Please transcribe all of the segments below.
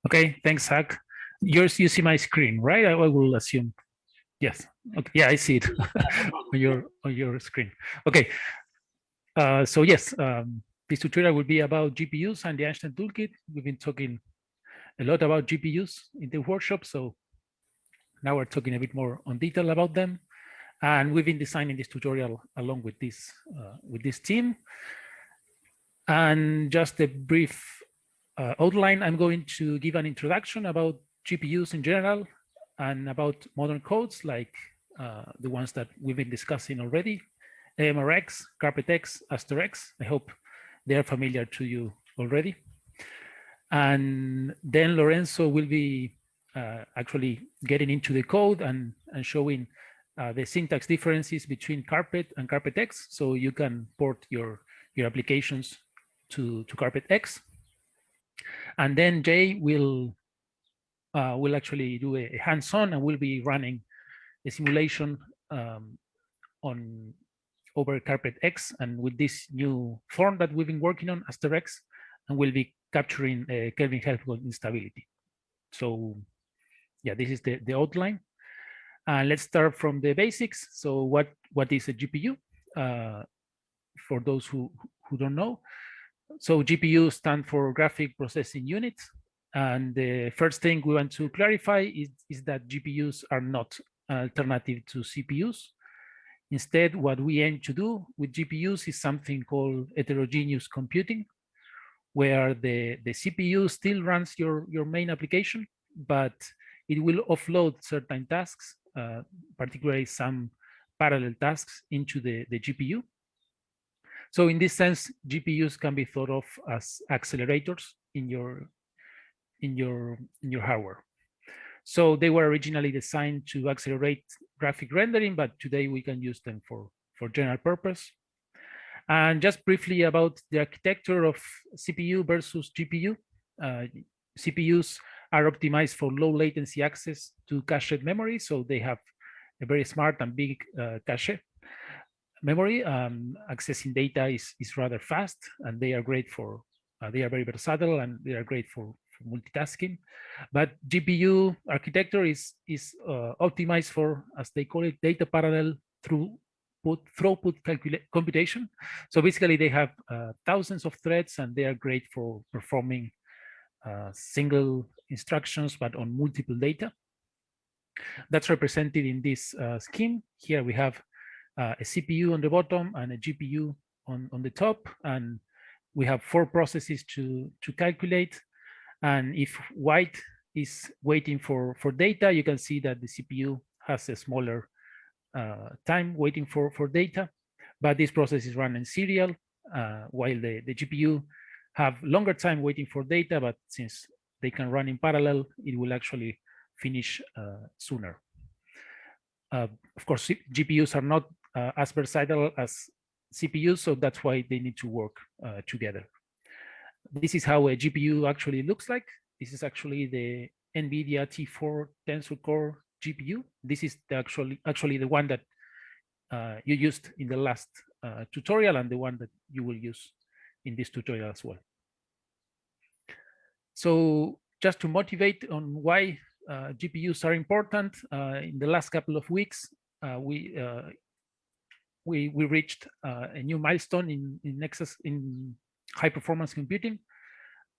Okay, thanks, Zach. You see my screen, right? I will assume. Yes. Okay. Yeah, I see it on your screen. Okay. So yes, this tutorial will be about GPUs and the Einstein Toolkit. We've been talking a lot about GPUs in the workshop, so now we're talking a bit more on detail about them. And we've been designing this tutorial along with this team. And just a brief outline, I'm going to give an introduction about GPUs in general and about modern codes like the ones that we've been discussing already, AMReX, CarpetX, AsterX. I hope they are familiar to you already. And then Lorenzo will be actually getting into the code and showing the syntax differences between Carpet and CarpetX, so you can port your applications to CarpetX. And then Jay will actually do a hands-on, and we'll be running a simulation over CarpetX and with this new form that we've been working on, AsterX, and we'll be capturing Kelvin-Helmholtz instability. So yeah, this is the outline. Let's start from the basics. So what is a GPU? For those who don't know. So GPU stand for graphic processing unit. And the first thing we want to clarify is that GPUs are not an alternative to CPUs. Instead, what we aim to do with GPUs is something called heterogeneous computing, where the CPU still runs your main application, but it will offload certain tasks, particularly some parallel tasks, into the GPU. So in this sense, GPUs can be thought of as accelerators in your hardware. So they were originally designed to accelerate graphic rendering, but today we can use them for general purpose. And just briefly about the architecture of CPU versus GPU. CPUs are optimized for low latency access to cached memory, so they have a very smart and big cache memory. Accessing data is rather fast, and they are great for, they are very versatile, and they are great for multitasking. But GPU architecture is optimized for, as they call it, data parallel throughput computation. So basically they have thousands of threads, and they are great for performing single instructions, but on multiple data. That's represented in this scheme. Here we have a CPU on the bottom and a GPU on the top, and we have 4 processes to calculate. And if white is waiting for data, you can see that the CPU has a smaller time waiting for data, but this process is run in serial, while the GPU have longer time waiting for data, but since they can run in parallel, it will actually finish sooner. Of course, GPUs are not as versatile as CPUs, so that's why they need to work together. This is how a GPU actually looks like. This is actually the NVIDIA T4 Tensor Core GPU. This is actually the one that you used in the last tutorial, and the one that you will use in this tutorial as well. So just to motivate on why GPUs are important, in the last couple of weeks, we reached a new milestone in high performance computing.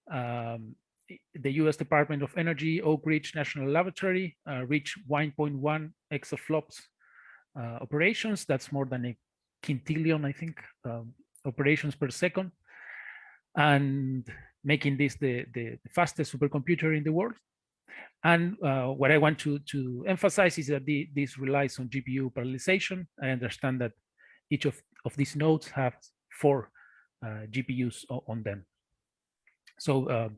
The US Department of Energy Oak Ridge National Laboratory reached 1.1 exaflops operations. That's more than a quintillion, I think, operations per second, and making this the fastest supercomputer in the world. And what I want to emphasize is that this relies on GPU parallelization. I understand that each of these nodes have 4 GPUs on them. So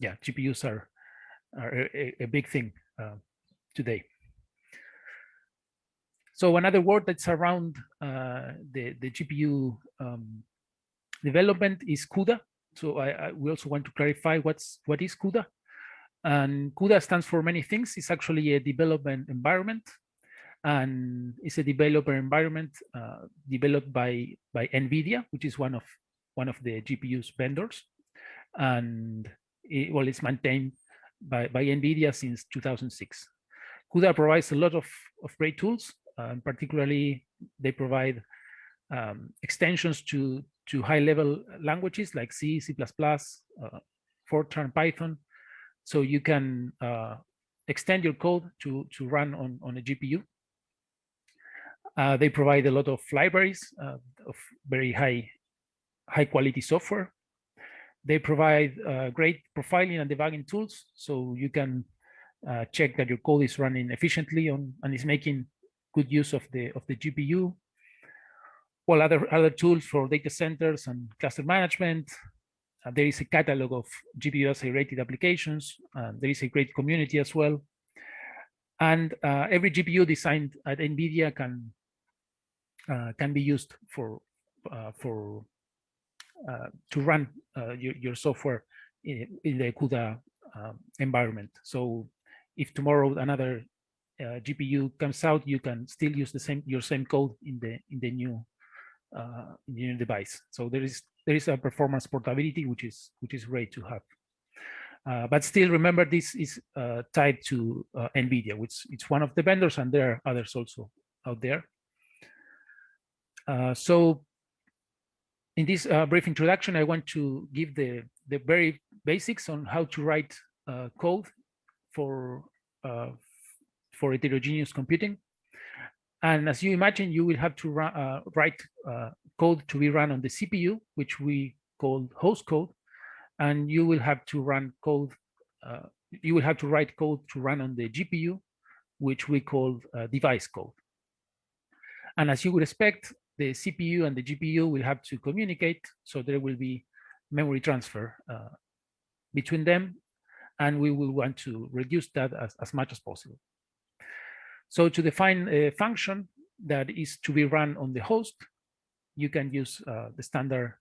yeah, GPUs are a big thing today. So another word that's around the GPU development is CUDA. So we also want to clarify what is CUDA. And CUDA stands for many things. It's actually a development environment, and it's a developer environment developed by NVIDIA, which is one of the GPU's vendors. And it's maintained by NVIDIA since 2006. CUDA provides a lot of great tools, particularly they provide extensions to high-level languages like C, C++, Fortran, Python, so you can extend your code to run on a GPU. They provide a lot of libraries of very high quality software. They provide great profiling and debugging tools, so you can check that your code is running efficiently and is making good use of the GPU. Well, other tools for data centers and cluster management. There is a catalog of GPU accelerated applications. There is a great community as well. And every GPU designed at NVIDIA can be used to run your software in the CUDA environment. So if tomorrow another GPU comes out, you can still use your same code in the new device. So there is a performance portability, which is great to have. But still, remember, this is tied to NVIDIA, which it's one of the vendors, and there are others also out there. So in this brief introduction, I want to give the very basics on how to write code for heterogeneous computing. And as you imagine, you will have to write code to be run on the CPU, which we call host code, and you will have to run code. You will have to write code to run on the GPU, which we call device code. And as you would expect, the CPU and the GPU will have to communicate, so there will be memory transfer between them, and we will want to reduce that as much as possible. So to define a function that is to be run on the host, you can use the standard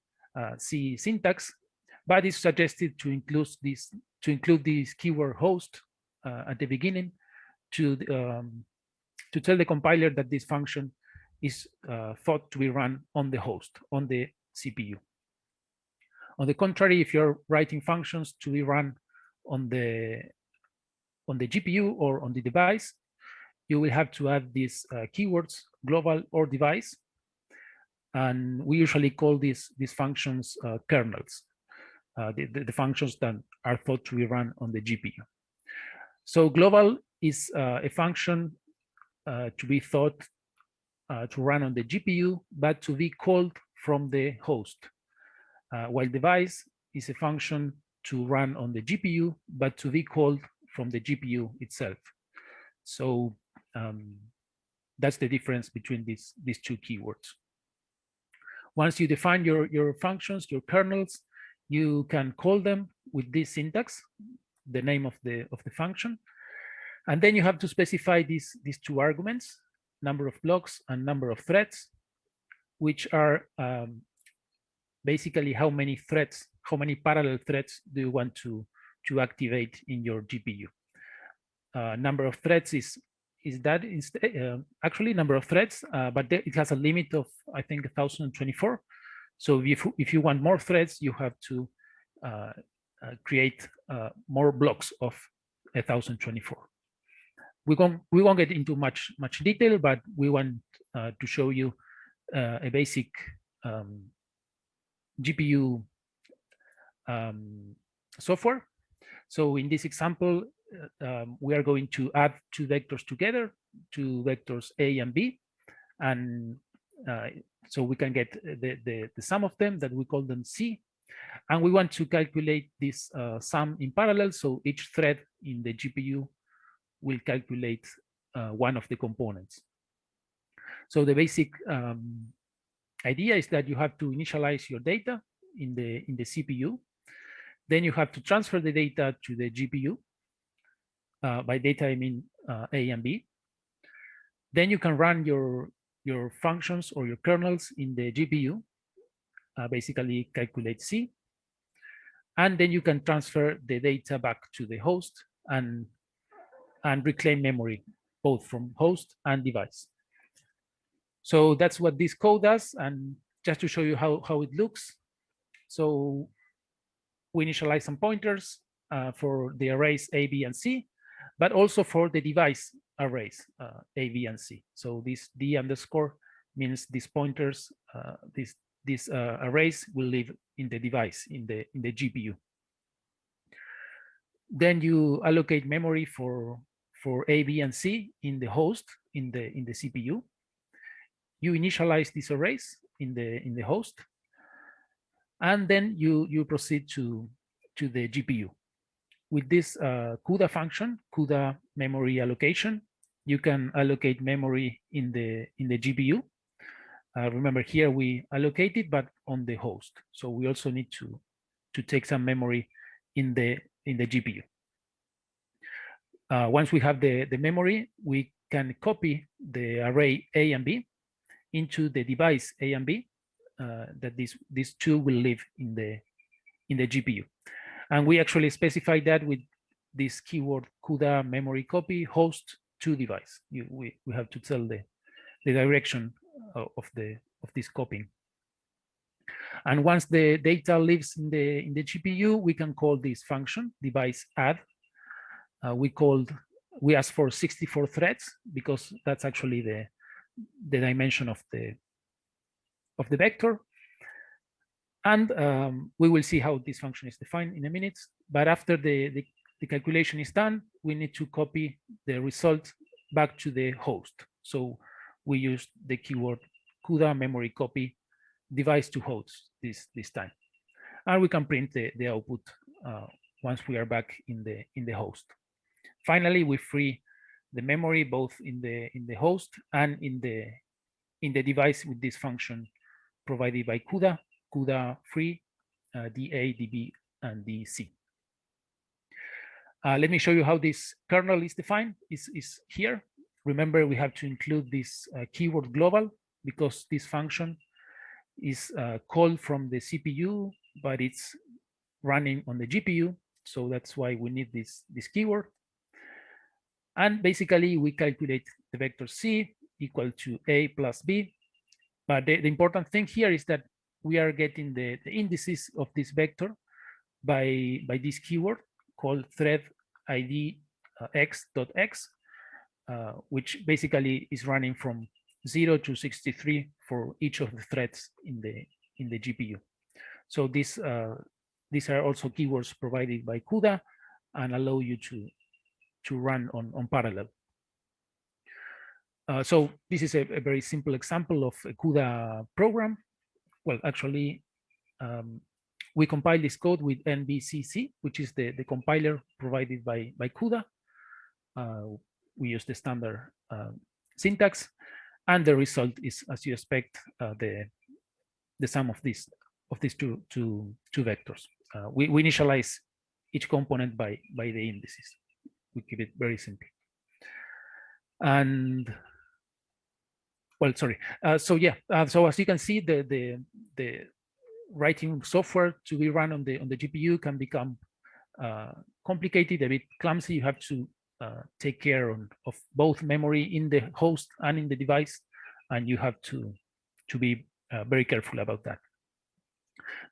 C syntax, but it's suggested to include this keyword host at the beginning to tell the compiler that this function is thought to be run on the host, on the CPU. On the contrary, if you're writing functions to be run on the GPU or on the device, you will have to add these keywords, global or device, and we usually call these functions kernels, the functions that are thought to be run on the GPU. So global is a function to be thought to run on the GPU, but to be called from the host, while device is a function to run on the GPU, but to be called from the GPU itself. So that's the difference between these two keywords. Once you define your functions, your kernels, you can call them with this syntax, the name of the function, and then you have to specify these two arguments, number of blocks and number of threads, which are basically how many parallel threads do you want to activate in your GPU. Number of threads is actually number of threads, but it has a limit of, I think, 1024. So if you want more threads, you have to create more blocks of 1024. We won't get into much detail, but we want to show you a basic GPU software. So in this example, we are going to add two vectors together, two vectors A and B, and so we can get the sum of them, that we call them C, and we want to calculate this sum in parallel, so each thread in the GPU will calculate one of the components. So the basic idea is that you have to initialize your data in the CPU. Then you have to transfer the data to the GPU. By data, I mean A and B. Then you can run your functions or your kernels in the GPU, basically calculate C. And then you can transfer the data back to the host and reclaim memory, both from host and device. So that's what this code does. And just to show you how it looks. So we initialize some pointers. for the arrays A, B, and C, but also for the device arrays A, B, and C. So this D underscore means these pointers, these arrays will live in the device, in the GPU. Then you allocate memory for A, B, and C in the host, in the CPU. You initialize these arrays in the host, and then you proceed to the GPU. With this CUDA function, CUDA memory allocation, you can allocate memory in the GPU. Remember here we allocate it, but on the host. So we also need to take some memory in the GPU. Once we have the memory, we can copy the array A and B into the device A and B. That these two will live in the GPU. And we actually specify that with this keyword CUDA memory copy host to device. We have to tell the direction of this copying. And once the data lives in the GPU, we can call this function device add. We ask for 64 threads because that's actually the dimension of the vector. And we will see how this function is defined in a minute. But after the calculation is done, we need to copy the result back to the host. So we use the keyword CUDA memory copy device to host this time. And we can print the output once we are back in the host. Finally, we free the memory both in the host and in the device with this function provided by CUDA. CUDA free DA, DB, and DC. Let me show you how this kernel is defined. Is here. Remember, we have to include this keyword global because this function is called from the CPU, but it's running on the GPU. So that's why we need this keyword. And basically, we calculate the vector C equal to A plus B. But the important thing here is that we are getting the indices of this vector by this keyword called thread ID x.x, which basically is running from 0 to 63 for each of the threads in the GPU. So these are also keywords provided by CUDA and allow you to run on parallel. So this is a very simple example of a CUDA program. Well, actually, we compile this code with NVCC, which is the compiler provided by CUDA. We use the standard syntax, and the result is, as you expect, the sum of these two vectors. We initialize each component by the indices. We keep it very simple. And well, sorry. So yeah. So as you can see, the writing software to be run on the GPU can become complicated, a bit clumsy. You have to take care of both memory in the host and in the device, and you have to be very careful about that.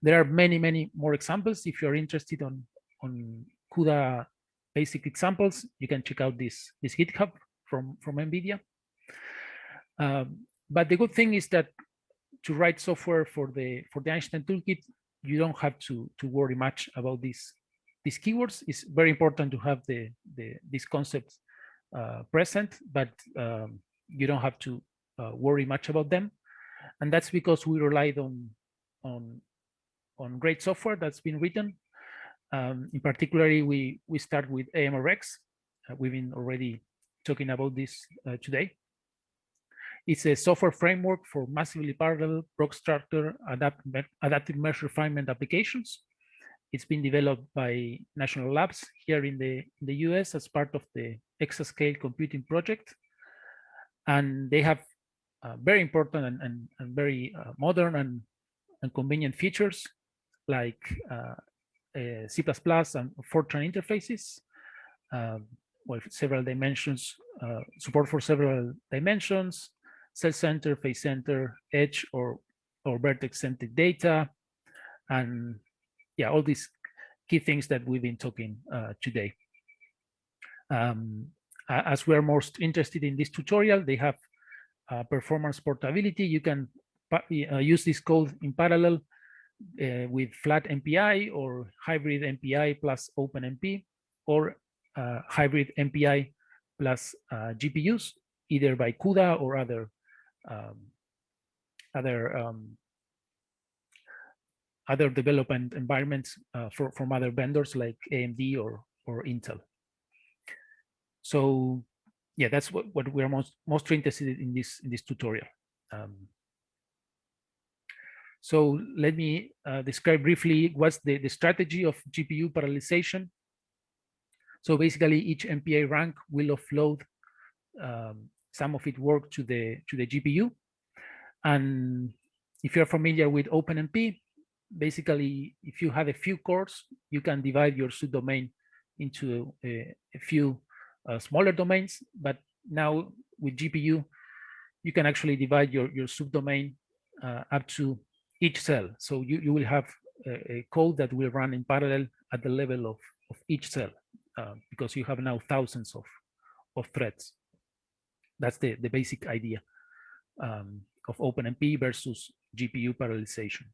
There are many more examples. If you're interested on CUDA basic examples, you can check out this GitHub from NVIDIA. But the good thing is that to write software for the Einstein Toolkit, you don't have to worry much about these keywords. It's very important to have these concepts present, but you don't have to worry much about them. And that's because we relied on great software that's been written. In particular, we start with AMReX. We've been already talking about this today. It's a software framework for massively parallel, block structure, adaptive mesh refinement applications. It's been developed by national labs here in the US as part of the exascale computing project. And they have very important and very modern and convenient features like C++ and Fortran interfaces, well, several dimensions, support for several dimensions, cell center, face center, edge or vertex centric data, and yeah, all these key things that we've been talking today. As we're most interested in this tutorial, they have performance portability. You can use this code in parallel with flat MPI or hybrid MPI plus OpenMP, or hybrid MPI plus GPUs, either by CUDA or other development environments from other vendors like AMD or Intel. So yeah, that's what we're most interested in this tutorial. So let me describe briefly what's the strategy of GPU parallelization. So basically, each MPI rank will offload some of its work to the GPU. And if you're familiar with OpenMP, basically, if you have a few cores, you can divide your subdomain into a few smaller domains. But now with GPU, you can actually divide your subdomain up to each cell. So you will have a code that will run in parallel at the level of each cell, because you have now thousands of threads. That's the basic idea of OpenMP versus GPU parallelization.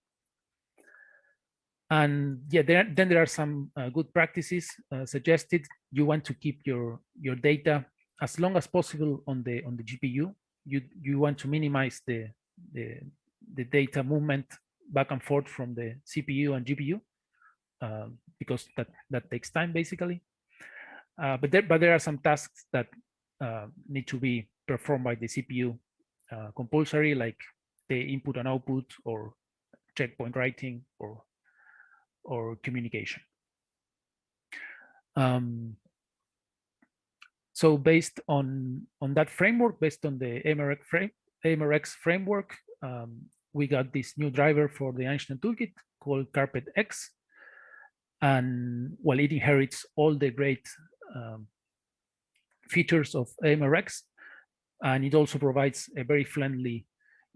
And yeah, then there are some good practices suggested. You want to keep your data as long as possible on the GPU. You want to minimize the data movement back and forth from the CPU and GPU, because that takes time basically. But there are some tasks that need to be performed by the CPU compulsory, like the input and output, or checkpoint writing, or communication. So based on that framework, based on the AMReX framework, we got this new driver for the Einstein Toolkit called CarpetX. And well, it inherits all the great features of AMReX, and it also provides a very friendly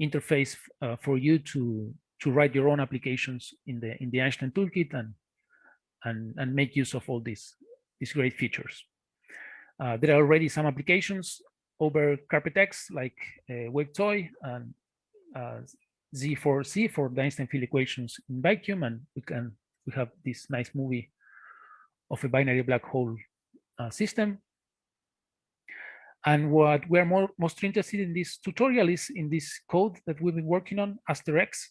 interface for you to write your own applications in the Einstein Toolkit and make use of all these great features. There are already some applications over CarpetX, like WaveToy and Z4C for the Einstein field equations in vacuum, and we have this nice movie of a binary black hole system. And what we're most interested in this tutorial is in this code that we've been working on, AsterX,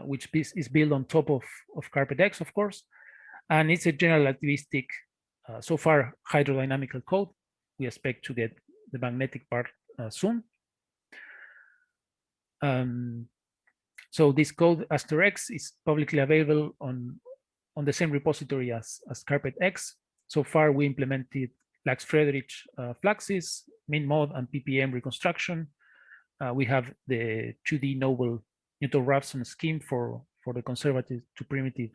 which is built on top of CarpetX, of course. And it's a general relativistic, so far hydrodynamical code. We expect to get the magnetic part soon. So this code, AsterX, is publicly available on the same repository as CarpetX. So far, we implemented Lax-Friedrich fluxes, min-mod, and PPM reconstruction. We have the 2D noble Newton-Raphson scheme for the conservative to primitive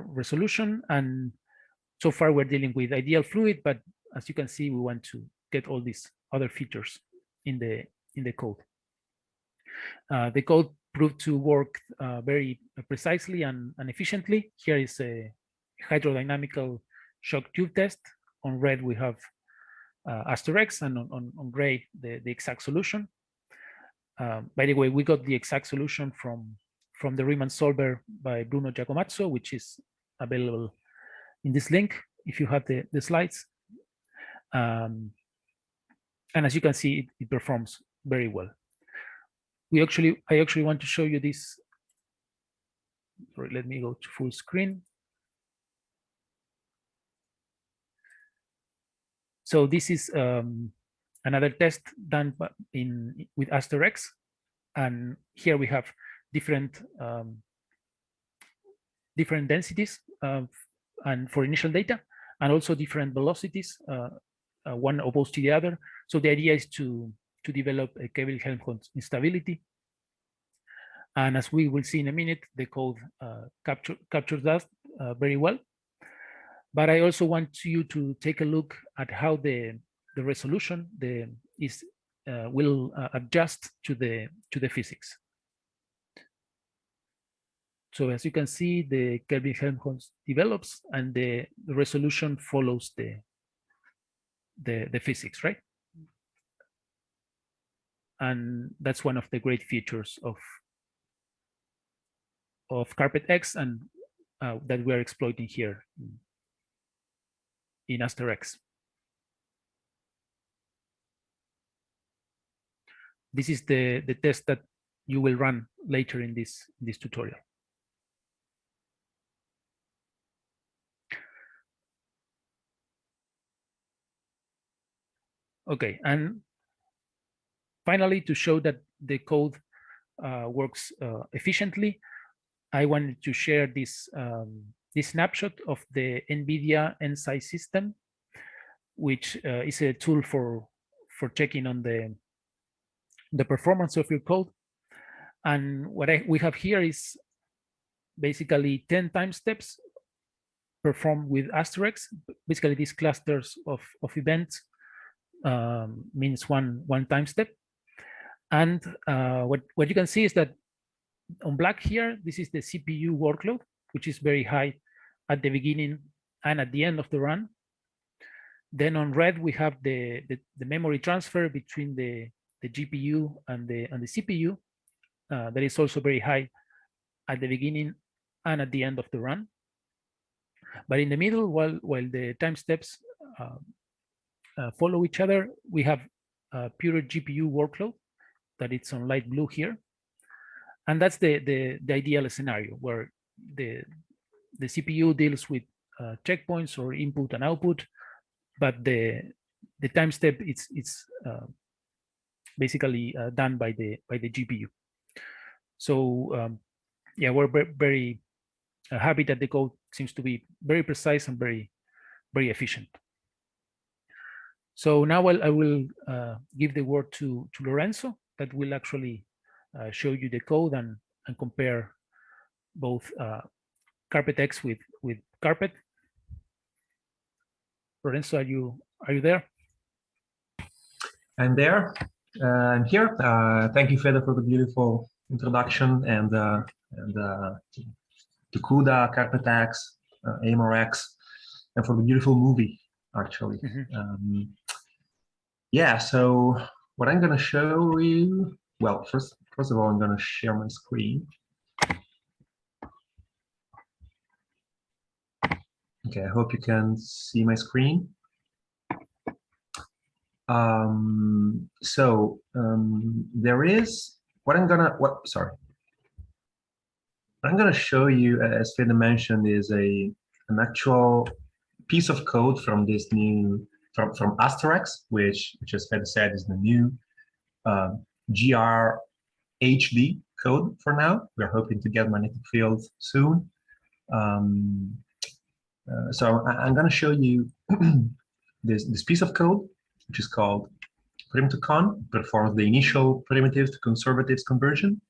resolution. And so far, we're dealing with ideal fluid, but as you can see, we want to get all these other features in the code. The code proved to work very precisely and efficiently. Here is a hydrodynamical shock tube test. On red, we have AsterX, and on gray, the exact solution. By the way, we got the exact solution from the Riemann solver by Bruno Giacomazzo, which is available in this link if you have the slides. And as you can see, it performs very well. I actually want to show you this. Sorry, let me go to full screen. So this is another test done with AsterX, and here we have different densities and for initial data, and also different velocities, one opposed to the other. So the idea is to develop a Kelvin-Helmholtz instability. And as we will see in a minute, the code captures that very well. But I also want you to take a look at how the resolution will adjust to the physics. So as you can see, the Kelvin-Helmholtz develops, and the resolution follows the physics, right? And that's one of the great features of CarpetX, and that we're exploiting here in AsterX. This is the test that you will run later in this tutorial. Okay, and finally, to show that the code works efficiently, I wanted to share this this snapshot of the NVIDIA NSI system, which is a tool for checking on the performance of your code. And what we have here is basically 10 time steps performed with AsterX. Basically, these clusters of events means one time step. And what you can see is that on black here, this is the CPU workload, which is very high at the beginning and at the end of the run. Then on red, we have the memory transfer between the GPU and the CPU. That is also very high at the beginning and at the end of the run. But in the middle, while the time steps follow each other, we have pure GPU workload that it's on light blue here. And that's the ideal scenario where the CPU deals with checkpoints or input and output, but the time step it's basically done by the GPU. So yeah, we're very happy that the code seems to be very precise and very efficient. So now I will give the word to Lorenzo, that will actually show you the code and compare both CarpetX with Carpet. Lorenzo, are you there? I'm there. I'm here. Thank you, Fede, for the beautiful introduction and to CUDA, CarpetX, AMReX, and for the beautiful movie, actually. Mm-hmm. Yeah, so what I'm going to show you, well, first of all, I'm going to share my screen. Okay, I hope you can see my screen. There is what I'm gonna show you, as Fede mentioned, is an actual piece of code from this new from AsterX, which as Fede said is the new GRHD code for now. We're hoping to get magnetic field soon. So I'm going to show you this piece of code, which is called prim2con, performs the initial primitives to conservatives conversion.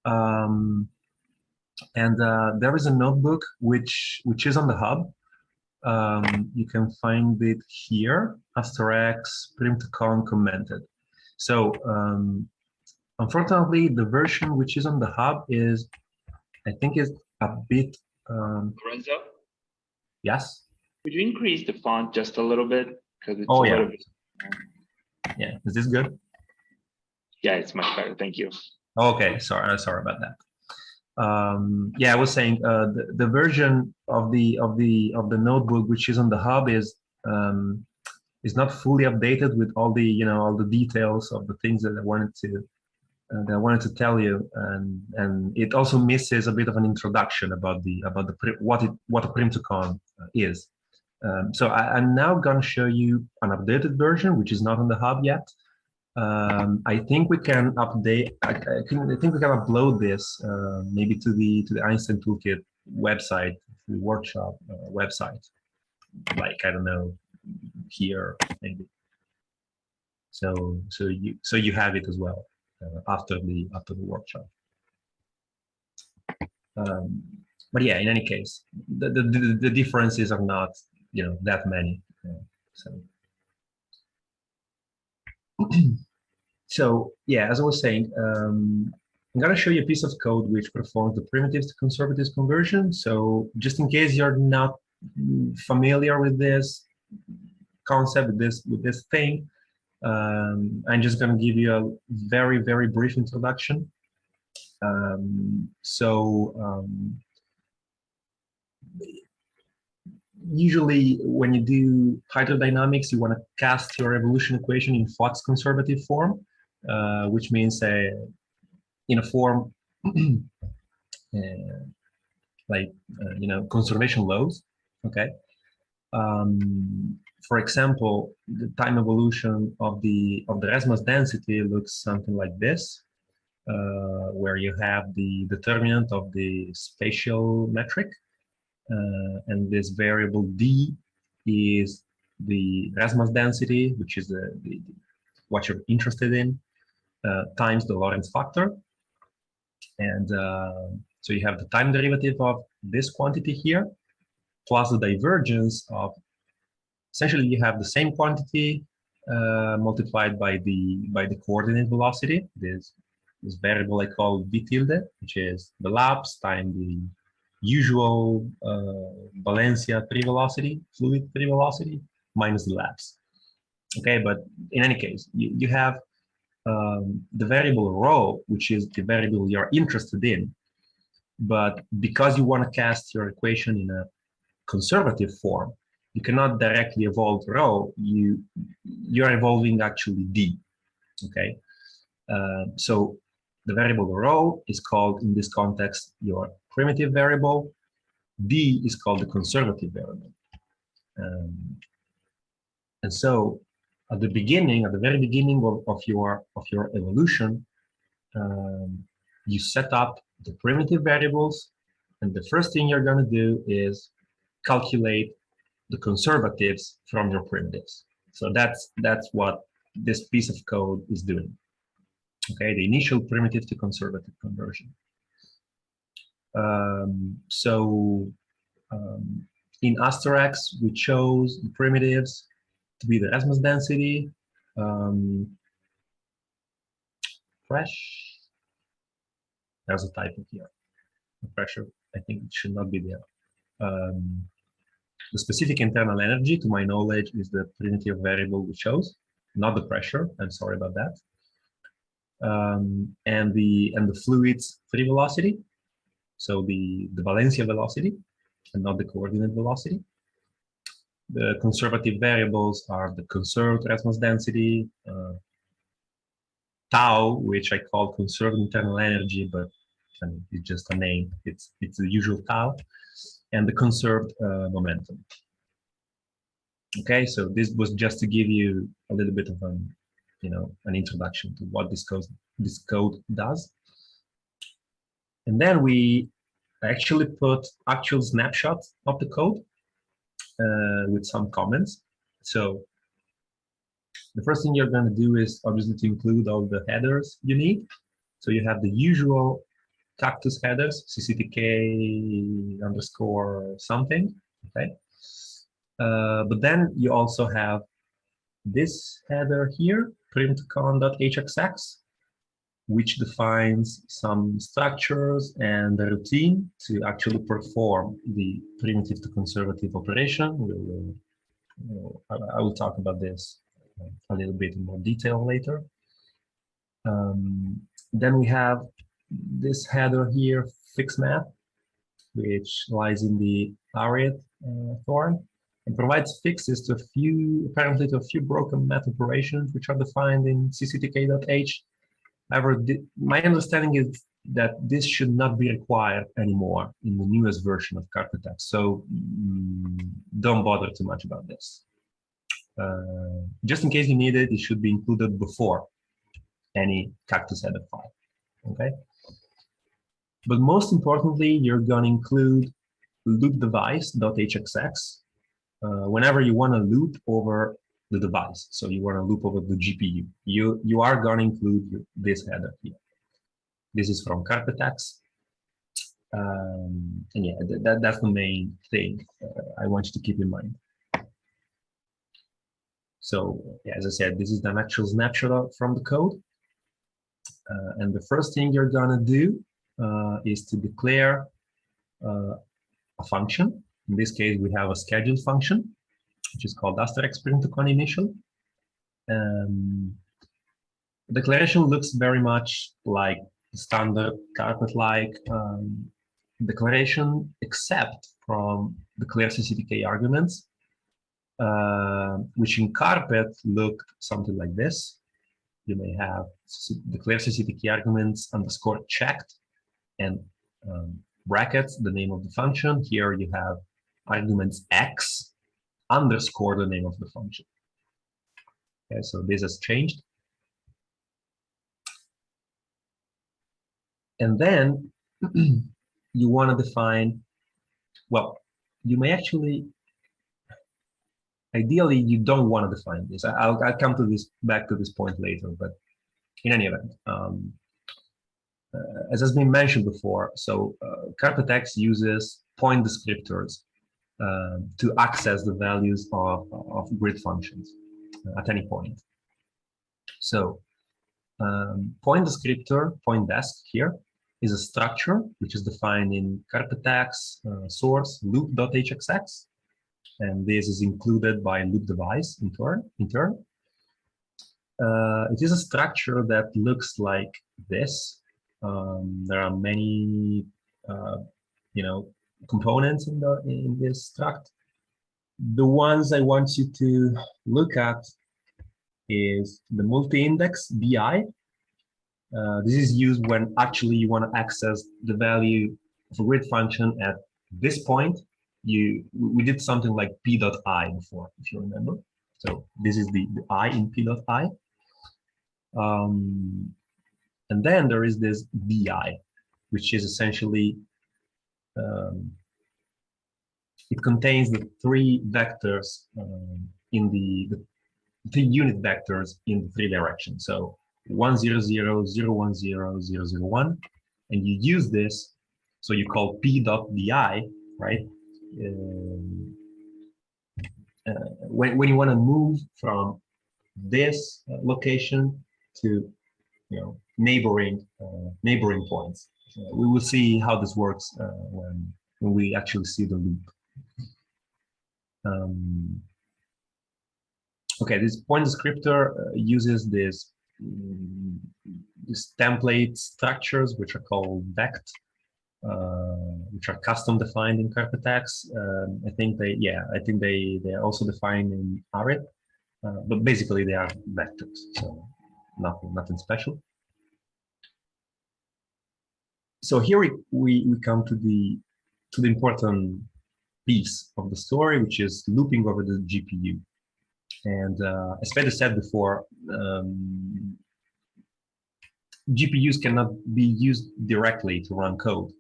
And there is a notebook which is on the hub. You can find it here, AsterX prim2con commented. So unfortunately, the version which is on the hub is, I think, is a bit. Lorenzo? Yes. Could you increase the font just a little bit? Because it's a little bit. Yeah. Is this good? Yeah, it's much better. Thank you. Okay. Sorry about that. Yeah, I was saying the version of the notebook which is on the hub is not fully updated with all the all the details of the things that I wanted to tell you, and it also misses a bit of an introduction about what a prim2con is. So I'm now going to show you an updated version which is not on the hub yet. I think we can update. I think we can upload this maybe to the Einstein Toolkit website, the workshop website. Like, I don't know, here maybe. So you have it as well after the workshop. But yeah, in any case, the differences are not that many. So yeah, as I was saying, I'm going to show you a piece of code which performs the primitives to conservatives conversion. So just in case you're not familiar with this concept, with this thing, I'm just going to give you a very, very brief introduction. Usually when you do hydrodynamics, you want to cast your evolution equation in Fock's conservative form, which means in a form like conservation laws. Okay. For example, the time evolution of the resonance density looks something like this, where you have the determinant of the spatial metric, and this variable d is the resonance density, which is what you're interested in, times the Lorentz factor. And so you have the time derivative of this quantity here, plus the divergence of, essentially you have the same quantity multiplied by the coordinate velocity, this variable I call v tilde, which is the lapse times the usual Valencia free velocity, fluid free velocity, minus the lapse. Okay, but in any case, you have the variable rho, which is the variable you're interested in. But because you want to cast your equation in a conservative form, you cannot directly evolve rho. You're evolving actually d. Okay, so the variable rho is called in this context your primitive variable. D is called the conservative variable. And so at the very beginning of your evolution, you set up the primitive variables, and the first thing you're going to do is calculate the conservatives from your primitives. So that's what this piece of code is doing. Okay, the initial primitive to conservative conversion. In AsterX, we chose the primitives to be the resonance density, fresh. There's a typo here. The pressure, I think it should not be there. The specific internal energy, to my knowledge, is the primitive variable we chose, not the pressure. I'm sorry about that. And the fluid's free velocity, so the Valencia velocity, and not the coordinate velocity. The conservative variables are the conserved resonance density, tau, which I call conserved internal energy, but I mean, it's just a name. It's the usual tau, and the conserved momentum. Okay, so this was just to give you a little bit of an introduction to what this code does. And then we actually put actual snapshots of the code with some comments. So the first thing you're going to do is obviously to include all the headers you need. So you have the usual cactus headers, cctk underscore something, okay? But then you also have this header here, primtcon.hxx, which defines some structures and the routine to actually perform the primitive to conservative operation. I will talk about this a little bit in more detail later. Then we have this header here, fixmath, which lies in the Ariat thorn, and provides fixes to apparently to a few broken math operations, which are defined in cctk.h. However, my understanding is that this should not be required anymore in the newest version of CarpetX. So don't bother too much about this. Just in case you need it, it should be included before any cactus header file. Okay. But most importantly, you're going to include loop device.hxx whenever you want to loop over the device. So you want to loop over the GPU. You are going to include this header here. This is from CarpetX. And yeah, that's the main thing I want you to keep in mind. So yeah, as I said, this is an actual snapshot from the code. And the first thing you're gonna do is to declare a function. In this case, we have a scheduled function, which is called AsterX print-to-con initial. Declaration looks very much like standard carpet-like declaration, except from the clear CCTK arguments, which in Carpet look something like this. You may have declare CCTK arguments underscore checked and brackets, the name of the function. Here you have arguments x underscore the name of the function. Okay, so this has changed. And then you want to define, well, you may actually, ideally, you don't want to define this. I'll come to this, back to this point later, but in any event, as has been mentioned before, so CarpetX uses point descriptors to access the values of grid functions at any point. So point descriptor, point desc here, is a structure which is defined in CarpetX source loop.hxx, and this is included by loop device in turn. It is a structure that looks like this. There are many, components in this struct. The ones I want you to look at is the multi-index BI. This is used when actually you want to access the value of a grid function at this point. We did something like p.I before, if you remember. So this is the I in p.I. And then there is this BI, which is essentially, it contains the three vectors in the three unit vectors in the three directions. So 1, 0, 0, 0, 1, 0, 0, 0, 1, and you use this, so you call p.di, right? When you want to move from this location to neighboring points. We will see how this works when we actually see the loop. Okay, this point descriptor uses this template structures, which are called vect, which are custom defined in CarpetX. I think they are also defined in ARIP, but basically they are vectors, so nothing special. So here we come to the important piece of the story, which is looping over the GPU. And as Fede said before, GPUs cannot be used directly to run code,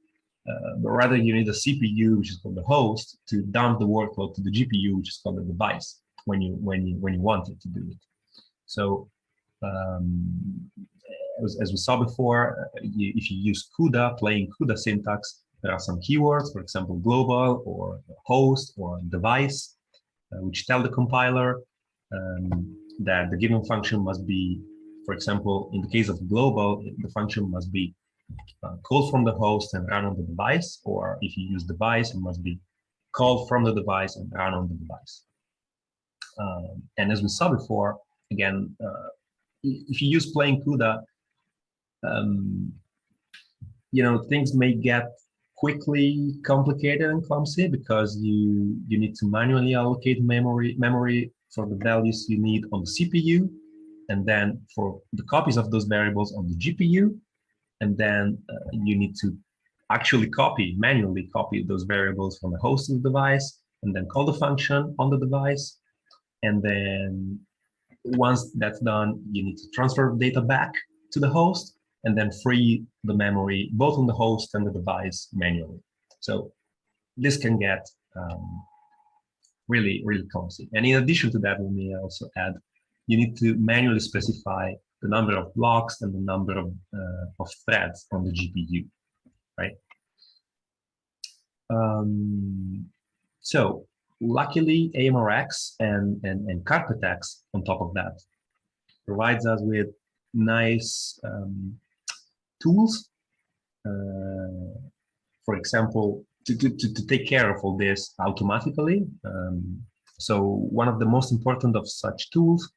but rather you need a CPU, which is called the host, to dump the workload to the GPU, which is called the device, when you want it to do it. So as we saw before, if you use CUDA, plain CUDA syntax, there are some keywords, for example, global or host or device, which tell the compiler that the given function must be, for example, in the case of global, the function must be called from the host and run on the device, or if you use device, it must be called from the device and run on the device. And as we saw before, again, if you use plain CUDA, things may get quickly complicated and clumsy because you need to manually allocate memory for the values you need on the CPU, and then for the copies of those variables on the GPU, and then you need to actually manually copy those variables from the host of the device, and then call the function on the device, and then once that's done, you need to transfer data back to the host, and then free the memory both on the host and the device manually. So this can get really, really clumsy. And in addition to that, we may also add, you need to manually specify the number of blocks and the number of threads on the GPU, right? So luckily, AMReX and CarpetX on top of that provides us with nice tools. For example, to take care of all this automatically. So one of the most important of such tools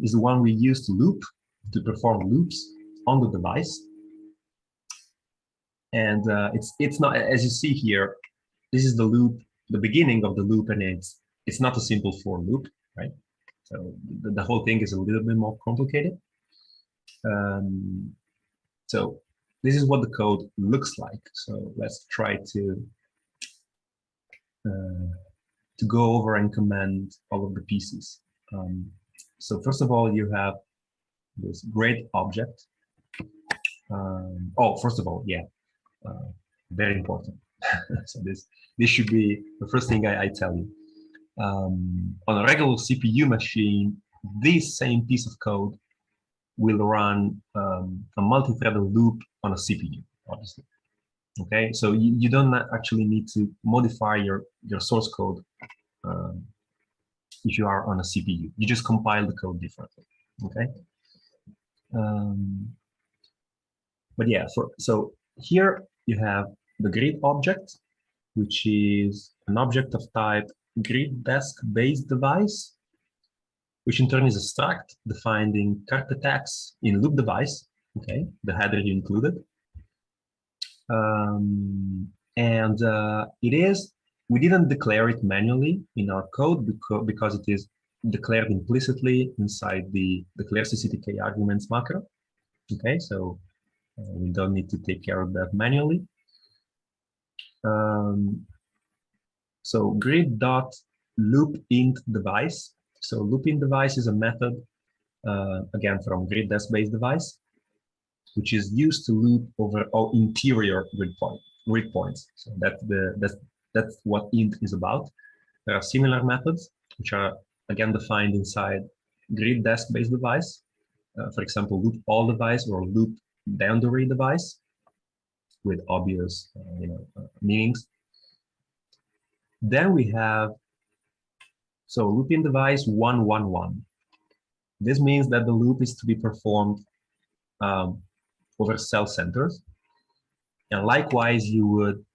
is the one we use to perform loops on the device. And it's not, as you see here, this is the loop, the beginning of the loop, and it's not a simple for loop, right? So the whole thing is a little bit more complicated. So this is what the code looks like. So let's try to go over and comment all of the pieces. So first of all, you have this grid object. Oh, first of all, yeah, very important. So this should be the first thing I tell you. On a regular CPU machine, this same piece of code will run a multi-threaded loop on a CPU, obviously. Okay, so you don't actually need to modify your source code if you are on a CPU. You just compile the code differently. Okay. But yeah, so here you have the grid object, which is an object of type grid desk based device, which in turn is a struct defined in CarpetX in loop device. Okay, the header you included. We didn't declare it manually in our code because it is declared implicitly inside the declare CCTK arguments macro. Okay, so we don't need to take care of that manually. So grid.loopInt device. So loopInt device is a method, again, from grid desk based device, which is used to loop over all interior grid points. So that's what int is about. There are similar methods which are again defined inside grid desk based device. For example, loop all device or loop boundary device with obvious meanings. Then we have looping device 111. This means that the loop is to be performed over cell centers, and likewise you would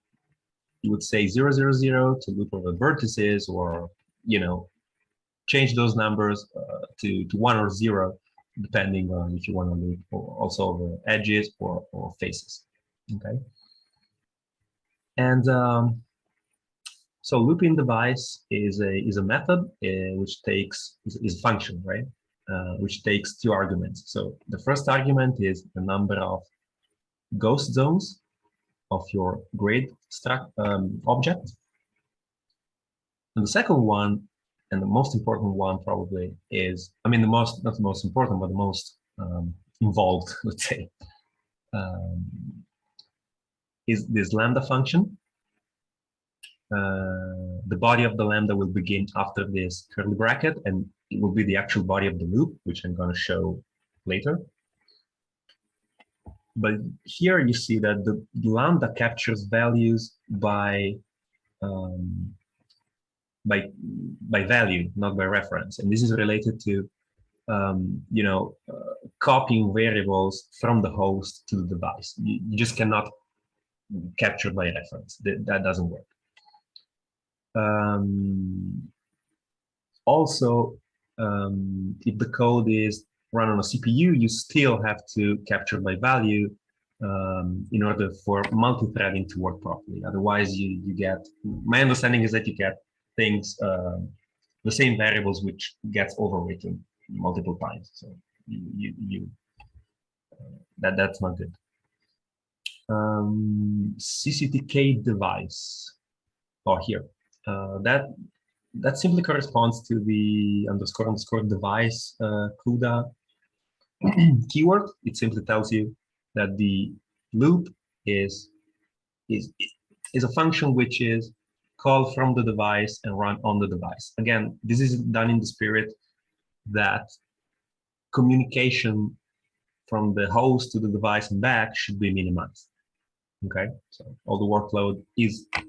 say 000 to loop over vertices, or change those numbers to 1 or 0, depending on if you want to loop also over edges or faces. Okay, and so looping device is a method which is a function, right? Which takes 2 arguments. So the first argument is the number of ghost zones of your grid object. And the second one, and the most important one probably, is, not the most important, but the most involved, let's say, is this lambda function. The body of the lambda will begin after this curly bracket, and it will be the actual body of the loop, which I'm going to show later. But here you see that the lambda captures values by value, not by reference, and this is related to copying variables from the host to the device. You just cannot capture by reference. That doesn't work. Also, if the code is run on a CPU, you still have to capture by value in order for multi-threading to work properly. Otherwise, you get, my understanding is that you get things, the same variables which gets overwritten multiple times. So that's not good. CCTK device, here. That simply corresponds to the __ device CUDA keyword. It simply tells you that the loop is a function which is called from the device and run on the device. Again, this is done in the spirit that communication from the host to the device and back should be minimized. Okay, so all the workload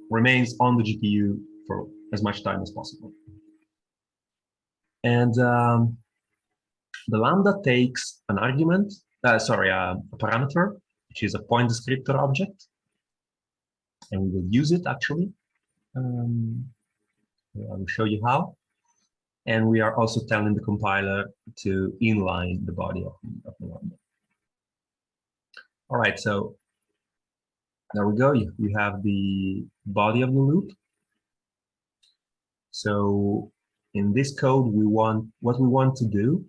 remains on the GPU for as much time as possible. And The lambda takes an argument, a parameter, which is a point descriptor object, and we will use it actually. I will show you how. And we are also telling the compiler to inline the body of the lambda. All right, so there we go. You have the body of the loop. So in this code, what we want to do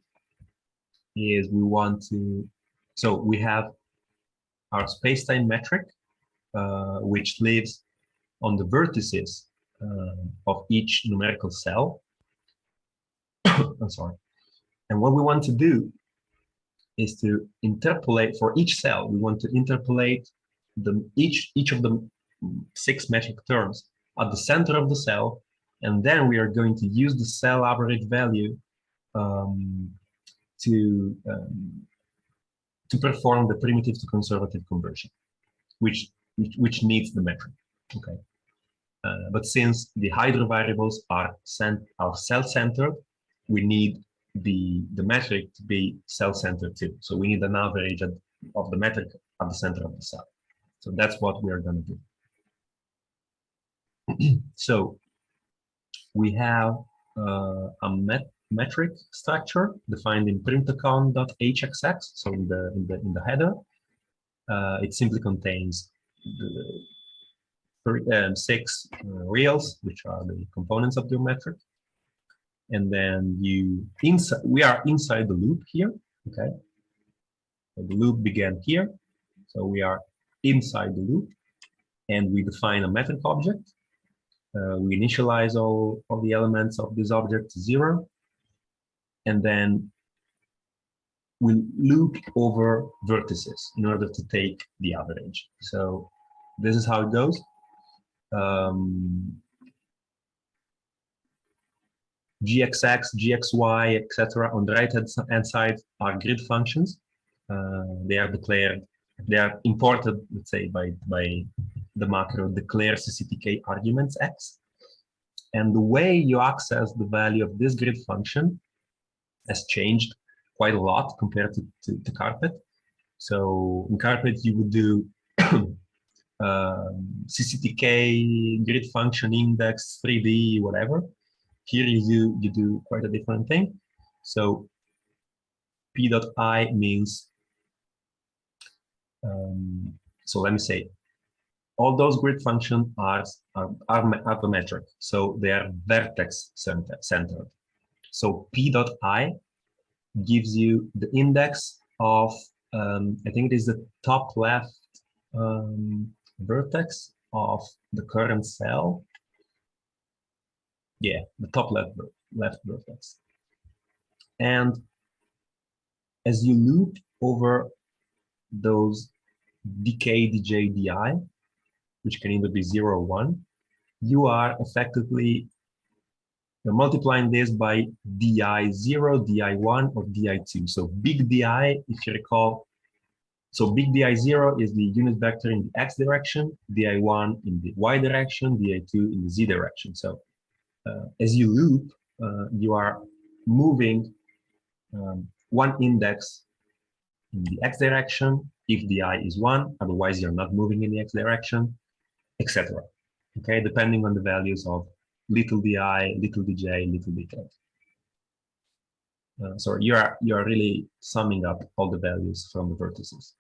is so we have our space-time metric, which lives on the vertices of each numerical cell. I'm sorry. And what we want to do is to interpolate for each cell. We want to interpolate each of the 6 metric terms at the center of the cell, and then we are going to use the cell average value to perform the primitive to conservative conversion, which needs the metric. Okay. But since the hydro variables are cell-centered, we need the metric to be cell-centered too. So we need an average of the metric at the center of the cell. So that's what we are going to do. So we have a metric structure defined in primtocon.hxx. So in the header, it simply contains the 6 reals, which are the components of the metric. And then we are inside the loop here. Okay. So the loop began here. So we are inside the loop, and we define a metric object. We initialize all of the elements of this object to 0, and then we loop over vertices in order to take the average. So this is how it goes. GXX, GXY, etc. On the right-hand side are grid functions. They are declared, they are imported, let's say, by the macro declare CCTK arguments X. And the way you access the value of this grid function has changed quite a lot compared to Carpet. So in Carpet, you would do CCTK, grid function index, 3D, whatever. Here you do quite a different thing. So P.I means, so let me say, all those grid functions are the metric. So they are vertex centered. So P.I gives you the index of, I think it is the top left vertex of the current cell. Yeah, the top left vertex. And as you loop over those dk, dj, di, which can either be 0 or 1, you are effectively multiplying this by di0, di1, or di2. So big di, if you recall, so big di0 is the unit vector in the x direction, di1 in the y direction, di2 in the z direction. So as you loop, you are moving one index in the x direction if the I is 1, otherwise you're not moving in the x direction, etc. Okay, depending on the values of little di, little dj, little dk. So you are really summing up all the values from the vertices.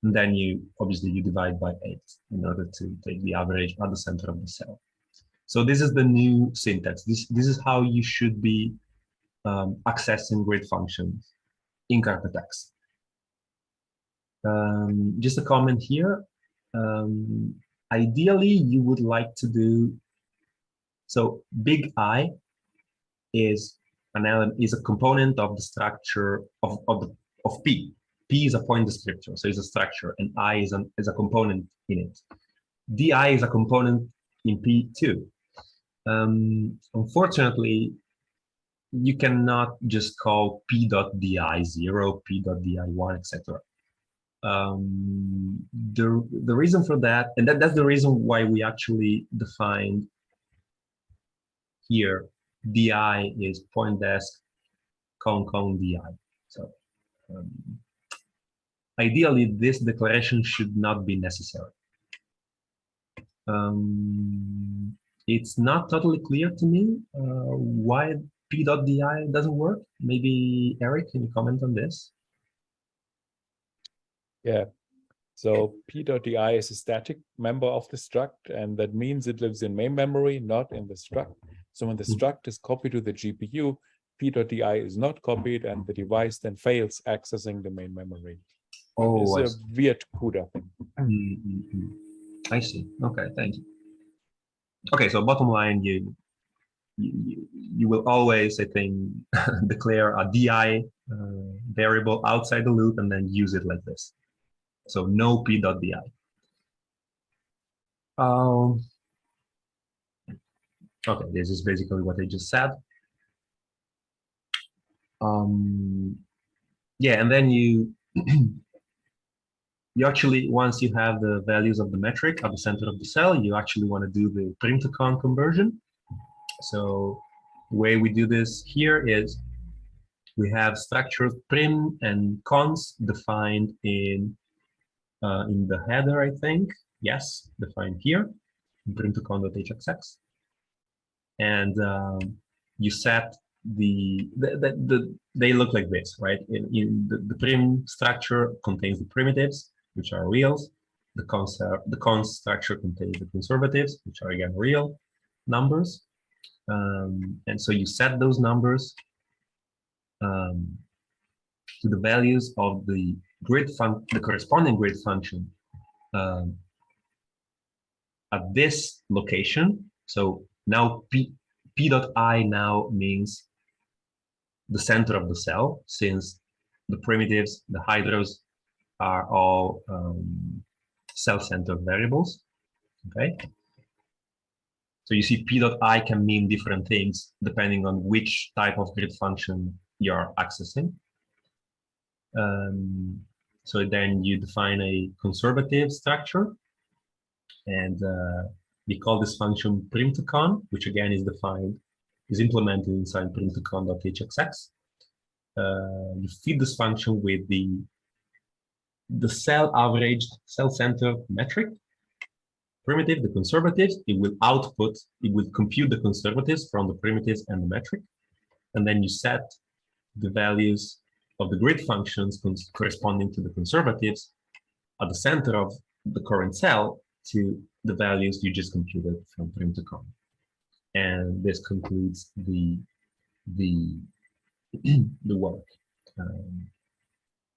And then obviously you divide by 8 in order to take the average at the center of the cell. So this is the new syntax. This is how you should be accessing grid functions in CarpetX. Just a comment here. Ideally, you would like to do, so big I is an element, is a component of the structure of P. P is a point descriptor, so it's a structure, and I is a component in it. Di is a component in P too. Unfortunately, you cannot just call P.di0, P.di1, etc. The reason for that, and that's the reason why we actually defined here, di is point desc con di. So ideally, this declaration should not be necessary. It's not totally clear to me why p dot di doesn't work. Maybe Eric, can you comment on this? Yeah. So p dot di is a static member of the struct, and that means it lives in main memory, not in the struct. So when the struct is copied to the GPU, p dot di is not copied, and the device then fails accessing the main memory. Oh, it's a weird CUDA thing. I see. Okay, thank you. Okay, so bottom line, you will always, I think, declare a di variable outside the loop and then use it like this. So no p dot di. Okay, this is basically what I just said. Yeah, and then you you actually, once you have the values of the metric at the center of the cell, you actually want to do the prim to con conversion. So the way we do this here is we have structures prim and cons defined in the header, I think. Yes, defined here, prim to con.hxx. And you set they look like this, right? In the prim structure contains the primitives, which are reals. The cons structure contains the conservatives, which are again real numbers. And so you set those numbers to the values of the corresponding grid function at this location. So now p dot I now means the center of the cell, since the primitives, the hydros, are all cell-centered variables. Okay. So you see p dot I can mean different things depending on which type of grid function you're accessing. So then you define a conservative structure, and we call this function prim to con, which again is implemented inside prim to con.hxx. You feed this function with the cell averaged cell-centered metric primitive, the conservatives. It will compute the conservatives from the primitives and the metric. And then you set the values of the grid functions corresponding to the conservatives at the center of the current cell to the values you just computed from prim to con. And this concludes the work.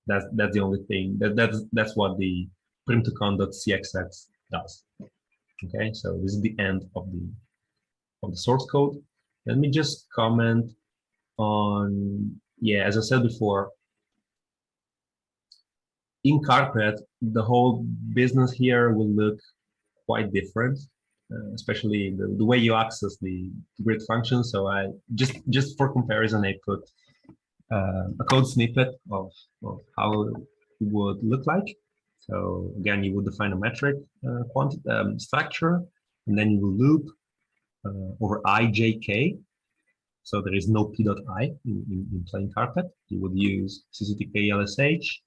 That's the only thing. That's what the prim to con.cxx does. Okay, so this is the end of the source code. Let me just comment on, yeah, as I said before, in Carpet, the whole business here will look quite different, especially the way you access the grid function. So I just for comparison, I put a code snippet of how it would look like. So again, you would define a metric structure, and then you will loop over ijk. So there is no p dot I in plain Carpet. You would use cctk lsh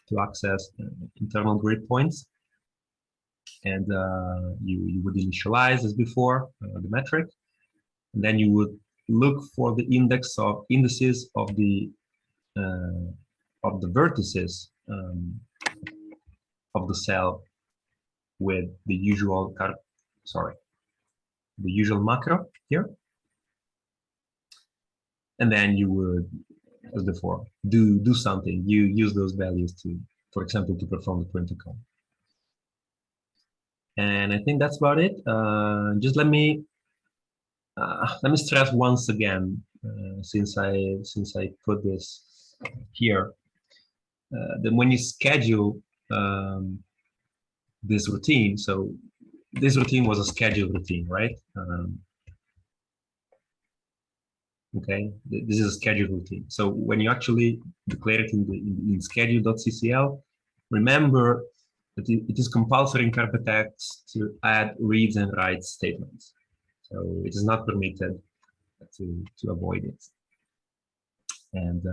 to access internal grid points, and you would initialize as before the metric, and then you would look for the indices of the vertices of the cell with the usual macro here, and then you would, as before, do something. You use those values to, for example, to perform the prim to con. And I think that's about it. Just let me stress once again, since I put this here, that when you schedule this routine, so this routine was a scheduled routine, right? Okay, this is a scheduled routine. So when you actually declare it in schedule.ccl, remember that it is compulsory in CarpetX to add reads and writes statements. So it is not permitted to avoid it. And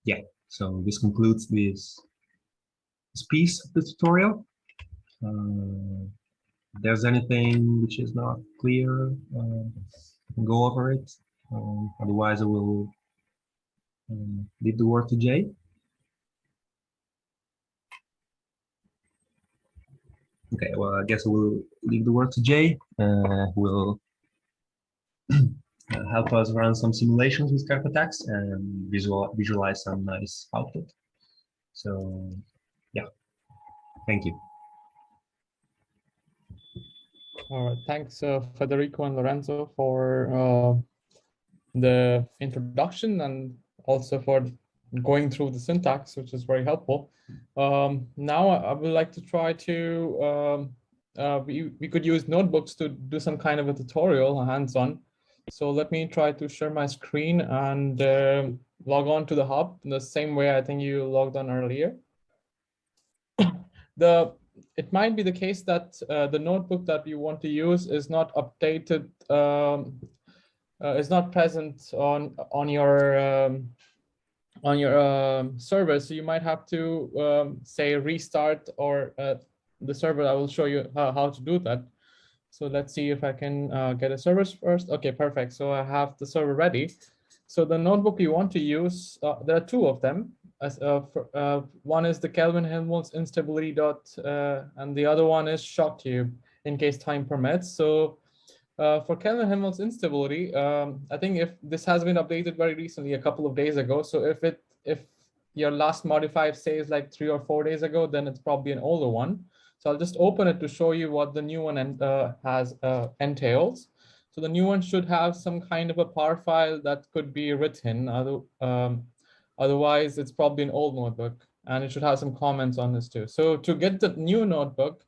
yeah, so this concludes this piece of the tutorial. If there's anything which is not clear, go over it. Otherwise, I will leave the word to Jay. Okay, well, I guess we'll leave the word to Jay, who will help us run some simulations with CarpetX and visualize some nice output. So, yeah, thank you. All right, thanks, Federico and Lorenzo, for the introduction and also for going through the syntax, which is very helpful. Now I would like to try to, we could use notebooks to do some kind of a tutorial, hands-on. So let me try to share my screen and log on to the hub in the same way I think you logged on earlier. It might be the case that the notebook that you want to use is not updated, is not present on your server. So you might have to say restart or the server. I will show you how to do that. So let's see if I can get a server first. Okay, perfect. So I have the server ready. So the notebook you want to use, there are two of them. One is the Kelvin-Helmholtz instability dot, and the other one is ShockTube, in case time permits. So for Kelvin-Helmholtz instability, I think if this has been updated very recently, a couple of days ago. So if your last modified says like 3 or 4 days ago, then it's probably an older one. So I'll just open it to show you what the new one entails. So the new one should have some kind of a par file that could be written. Otherwise, it's probably an old notebook, and it should have some comments on this too. So to get the new notebook,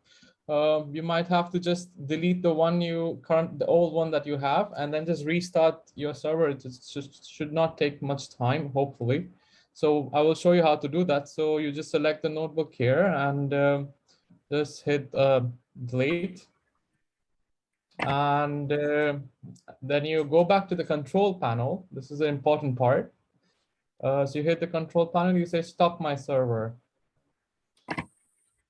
you might have to just delete the old one that you have, and then just restart your server. It just should not take much time, hopefully. So I will show you how to do that. So you just select the notebook here and just hit delete. And then you go back to the control panel. This is the important part. So you hit the control panel, you say stop my server.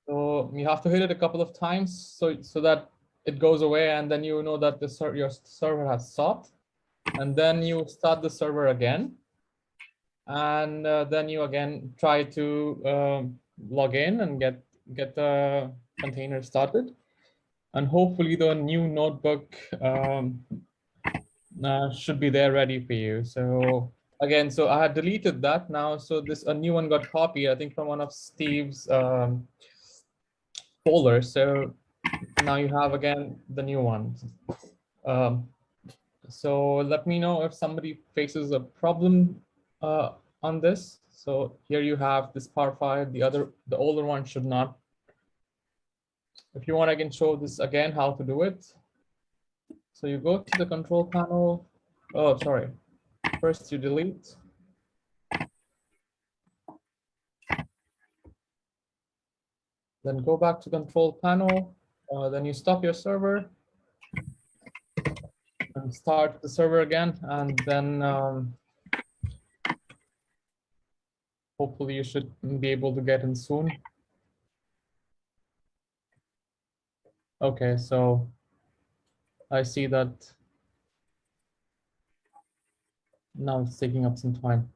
So you have to hit it a couple of times so that it goes away, and then you know that your server has stopped. And then you start the server again. And then you again try to log in and get the container started. And hopefully the new notebook should be there ready for you. So again, so I had deleted that now. So a new one got copied, I think, from one of Steve's folders. So now you have again the new one. So let me know if somebody faces a problem on this. So here you have this par file. The older one should not. If you want, I can show this again how to do it. So you go to the control panel. Oh, sorry. First you delete. Then go back to control panel. Then you stop your server and start the server again. And then hopefully you should be able to get in soon. Okay, so I see that now it's taking up some time.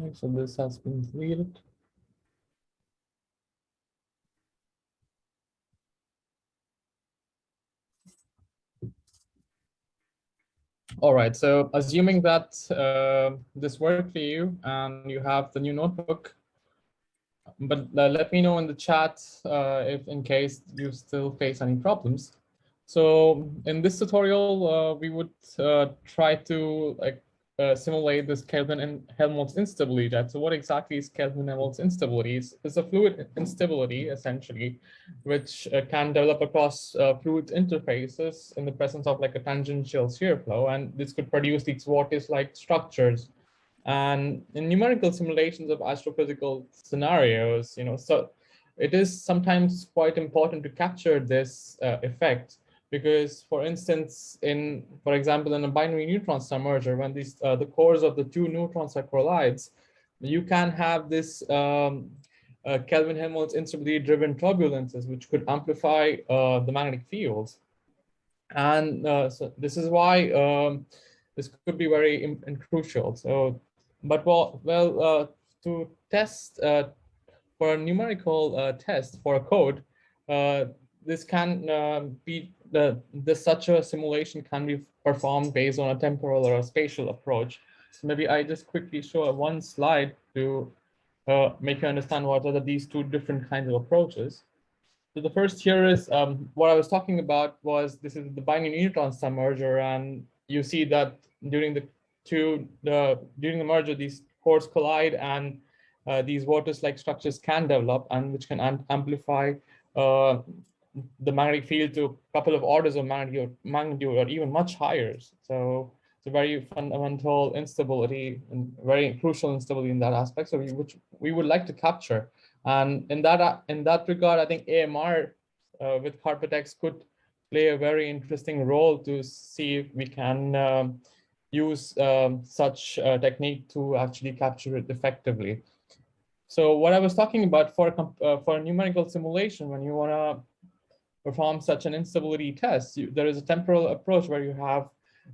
Okay, so this has been deleted. All right, so assuming that this worked for you and you have the new notebook, but let me know in the chat if in case you still face any problems. So in this tutorial, we would try to simulate this Kelvin-Helmholtz instability jet. So what exactly is Kelvin-Helmholtz instability? It's a fluid instability, essentially, which can develop across fluid interfaces in the presence of like a tangential shear flow. And this could produce these vortex-like structures. And in numerical simulations of astrophysical scenarios, so it is sometimes quite important to capture this effect. Because, for instance, for example, in a binary neutron star merger, when the cores of the two neutrons are collides, you can have this Kelvin-Helmholtz instability-driven turbulences, which could amplify the magnetic fields. And so this is why this could be very crucial. So, but to test for a numerical test for a code, this can be such a simulation can be performed based on a temporal or a spatial approach. So maybe I just quickly show one slide to make you understand what are these two different kinds of approaches. So the first here is what I was talking about was this is the binary neutron star merger, and you see that during the merger these cores collide and these vortex-like structures can develop, and which can amplify the magnetic field to a couple of orders of magnitude or even much higher. So it's a very fundamental instability and very crucial instability in that aspect. So which we would like to capture. And in that regard, I think AMR with CarpetX could play a very interesting role to see if we can use such a technique to actually capture it effectively. So what I was talking about for a numerical simulation, when you want to perform such an instability test, there is a temporal approach where you have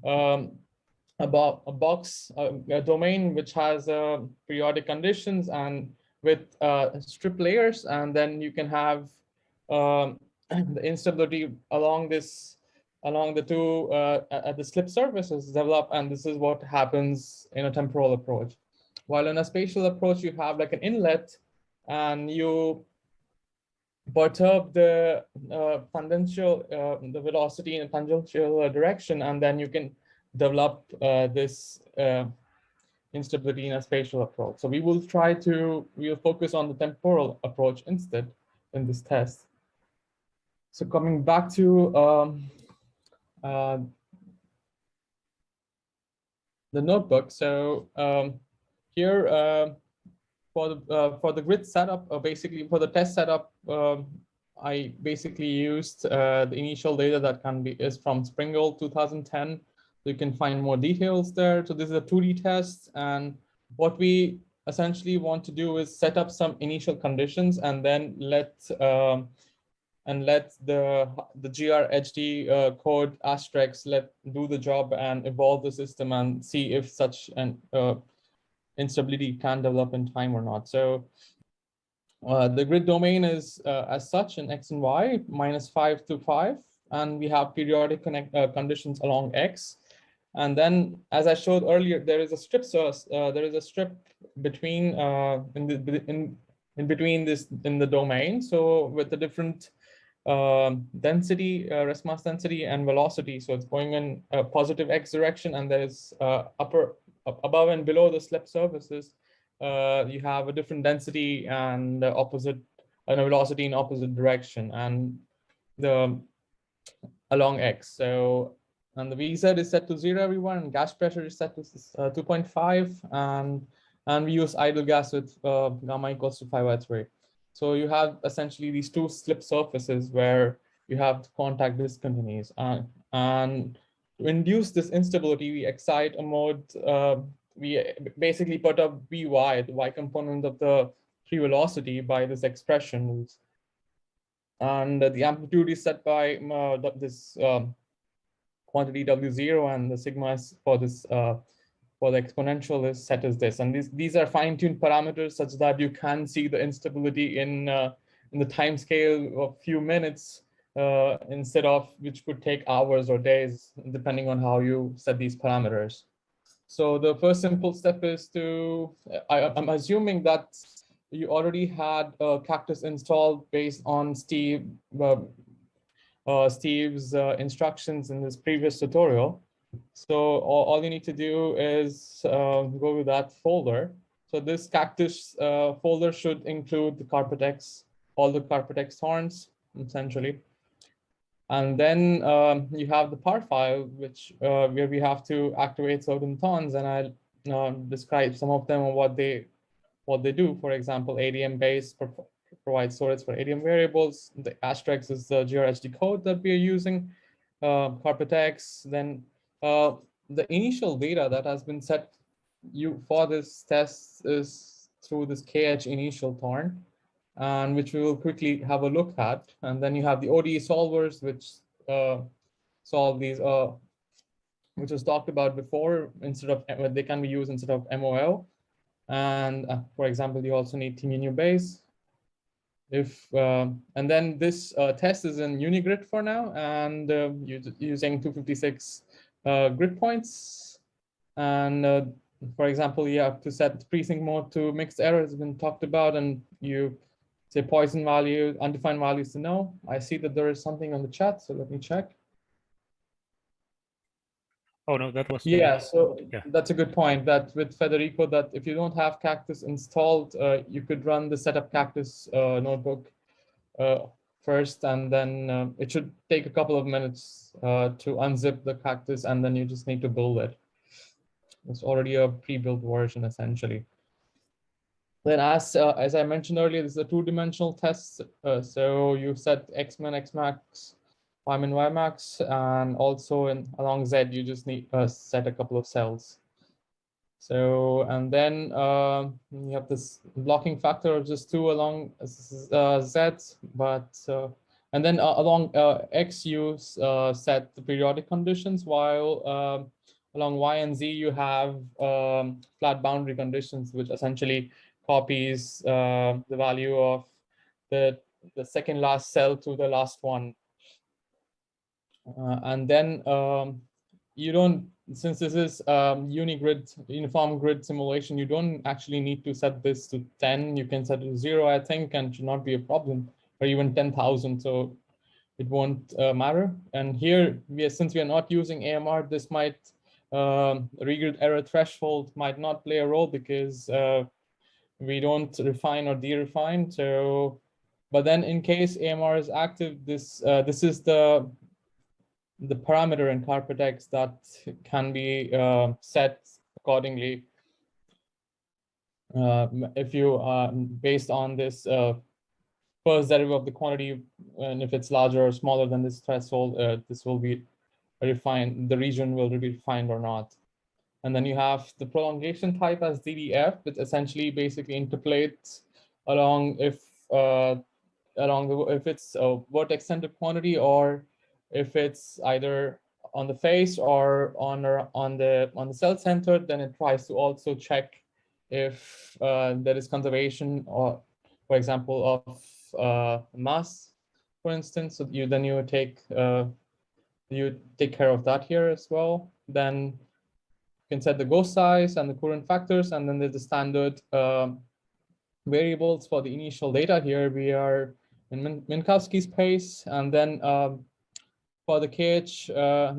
a domain which has periodic conditions and with strip layers, and then you can have the instability along the two at the slip surfaces develop, and this is what happens in a temporal approach. While in a spatial approach, you have like an inlet, and you perturb the the velocity in a tangential direction, and then you can develop this instability in a spatial approach. So we will focus on the temporal approach instead in this test. So coming back to the notebook. So here for the grid setup, basically for the test setup, I basically used the initial data that is from Springall 2010. So you can find more details there. So this is a 2D test, and what we essentially want to do is set up some initial conditions and then let the GR-HD code AsterX do the job and evolve the system and see if such an instability can develop in time or not. So the grid domain is as such in X and Y, -5 to 5, and we have periodic conditions along X. And then, as I showed earlier, there is a strip source. There is a strip between in between this in the domain. So with the different density, rest mass density, and velocity. So it's going in a positive X direction, and there's above and below the slip surfaces. You have a different density and a velocity in opposite direction, and along X. So. And the VZ is set to 0, everyone, and gas pressure is set to 2.5, and we use idle gas with gamma equals to 5/3. So you have essentially these two slip surfaces where you have contact discontinuities. And to induce this instability, we excite a mode, we basically put up Vy, the Y component of the free velocity, by this expression. And the amplitude is set by this quantity W0, and the sigma is for this for the exponential is set as this. And these are fine-tuned parameters such that you can see the instability in the time scale of few minutes instead of which could take hours or days, depending on how you set these parameters. So the first simple step is I'm assuming that you already had a Cactus installed based on Steve's instructions in this previous tutorial. So all you need to do is go to that folder. So this cactus folder should include the CarpetX, all the CarpetX thorns, essentially. And then you have the par file, which where we have to activate certain thorns, and I'll describe some of them and what they do. For example, ADM base provides storage for ADM variables. The AsterX is the GRHD code that we are using. CarpetX, then the initial data that has been set for this test is through this KH initial thorn, and which we will quickly have a look at. And then you have the ODE solvers, which solve these, which was talked about before, instead of, they can be used instead of MOL. And for example, you also need TMU base. And then this test is in Unigrid for now, and using 256 grid points. And for example, you have to set precinct mode to mixed error, has been talked about, and you say Poisson value, undefined values to no. I see that there is something on the chat, so let me check. Oh no, that was yeah. So yeah. That's a good point. That with Federico, that if you don't have Cactus installed, you could run the setup Cactus notebook first, and then it should take a couple of minutes to unzip the Cactus, and then you just need to build it. It's already a pre-built version, essentially. Then, as I mentioned earlier, this is a two-dimensional test. So you set X-min, X-max, Y-min, Y-max, and also along Z, you just need set a couple of cells. So, and then you have this blocking factor of just 2 along Z, but and then along X, you set the periodic conditions, while along Y and Z, you have flat boundary conditions, which essentially copies the value of the second last cell to the last one. And then you don't, since this is uniform grid simulation, you don't actually need to set this to 10. You can set it to 0, I think, and should not be a problem, or even 10,000. So it won't matter. And here, since we are not using AMR, this might regrid error threshold might not play a role, because we don't refine or de-refine. So, but then in case AMR is active, this is the parameter in CarpetX that can be set accordingly. If you based on this first derivative of the quantity, and if it's larger or smaller than this threshold, this will be refined. The region will be refined or not. And then you have the prolongation type as DDF, which essentially basically interpolates along if it's a vertex-centered quantity, or if it's either on the face or on the cell center, then it tries to also check if there is conservation, or for example of mass, for instance. So you take care of that here as well. Then you can set the ghost size and the current factors, and then there's the standard variables for the initial data. Here we are in Minkowski space, and then for the KH,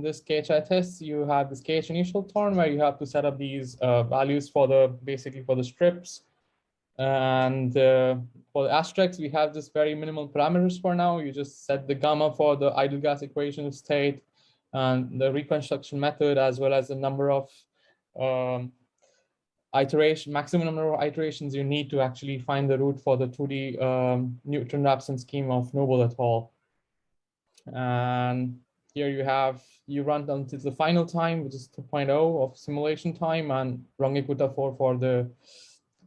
this KHI test, you have this KH initial thorn, where you have to set up these values for basically for the strips. And for the AsterX, we have this very minimal parameters for now. You just set the gamma for the ideal gas equation state, and the reconstruction method, as well as the number of maximum number of iterations you need to actually find the root for the 2D Newton-Raphson scheme of Noble et al. And here you run until the final time, which is 2.0 of simulation time, and Runge-Kutta 4 for the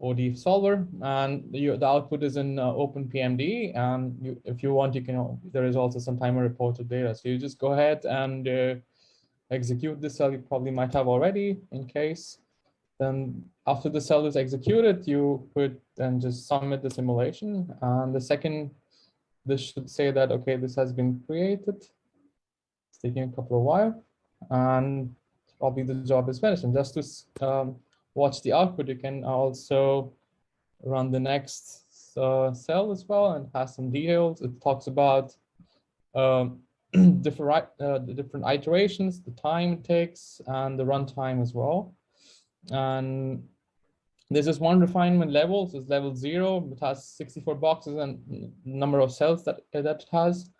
OD solver. And the output is in OpenPMD. And if you want, you can. There is also some timer reported data. So you just go ahead and execute this cell. You probably might have already, in case. Then after the cell is executed, you could then just submit the simulation. And the second, this should say that, okay, this has been created. It's taking a couple of while, and probably the job is finished. And just to watch the output, you can also run the next cell as well, and has some details. It talks about the different iterations, the time it takes, and the runtime as well. And this is one refinement level. So it's level 0. It has 64 boxes and number of cells that it has.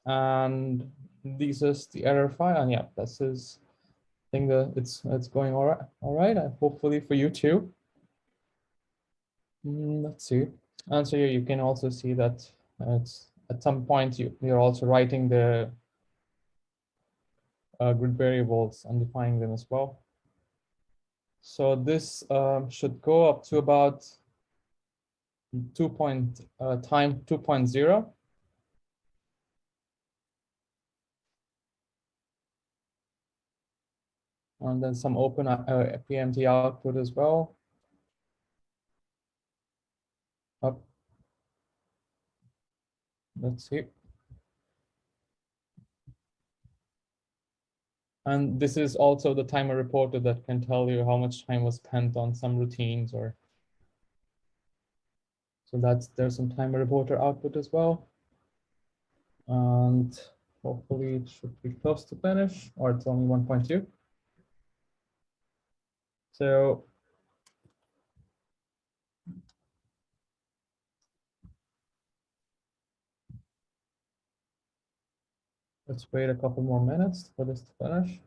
And this is the error file. And yeah, this is, I think that it's going all right. All right, hopefully for you too. Let's see. And so here you can also see that it's at some point you're also writing the grid variables and defining them as well. So this should go up to about 2.0. And then some open PMT output as well. Up. Let's see. And this is also the timer reporter that can tell you how much time was spent on some routines or. So there's some timer reporter output as well. And hopefully it should be close to finish, or it's only 1.2. So let's wait a couple more minutes for this to finish.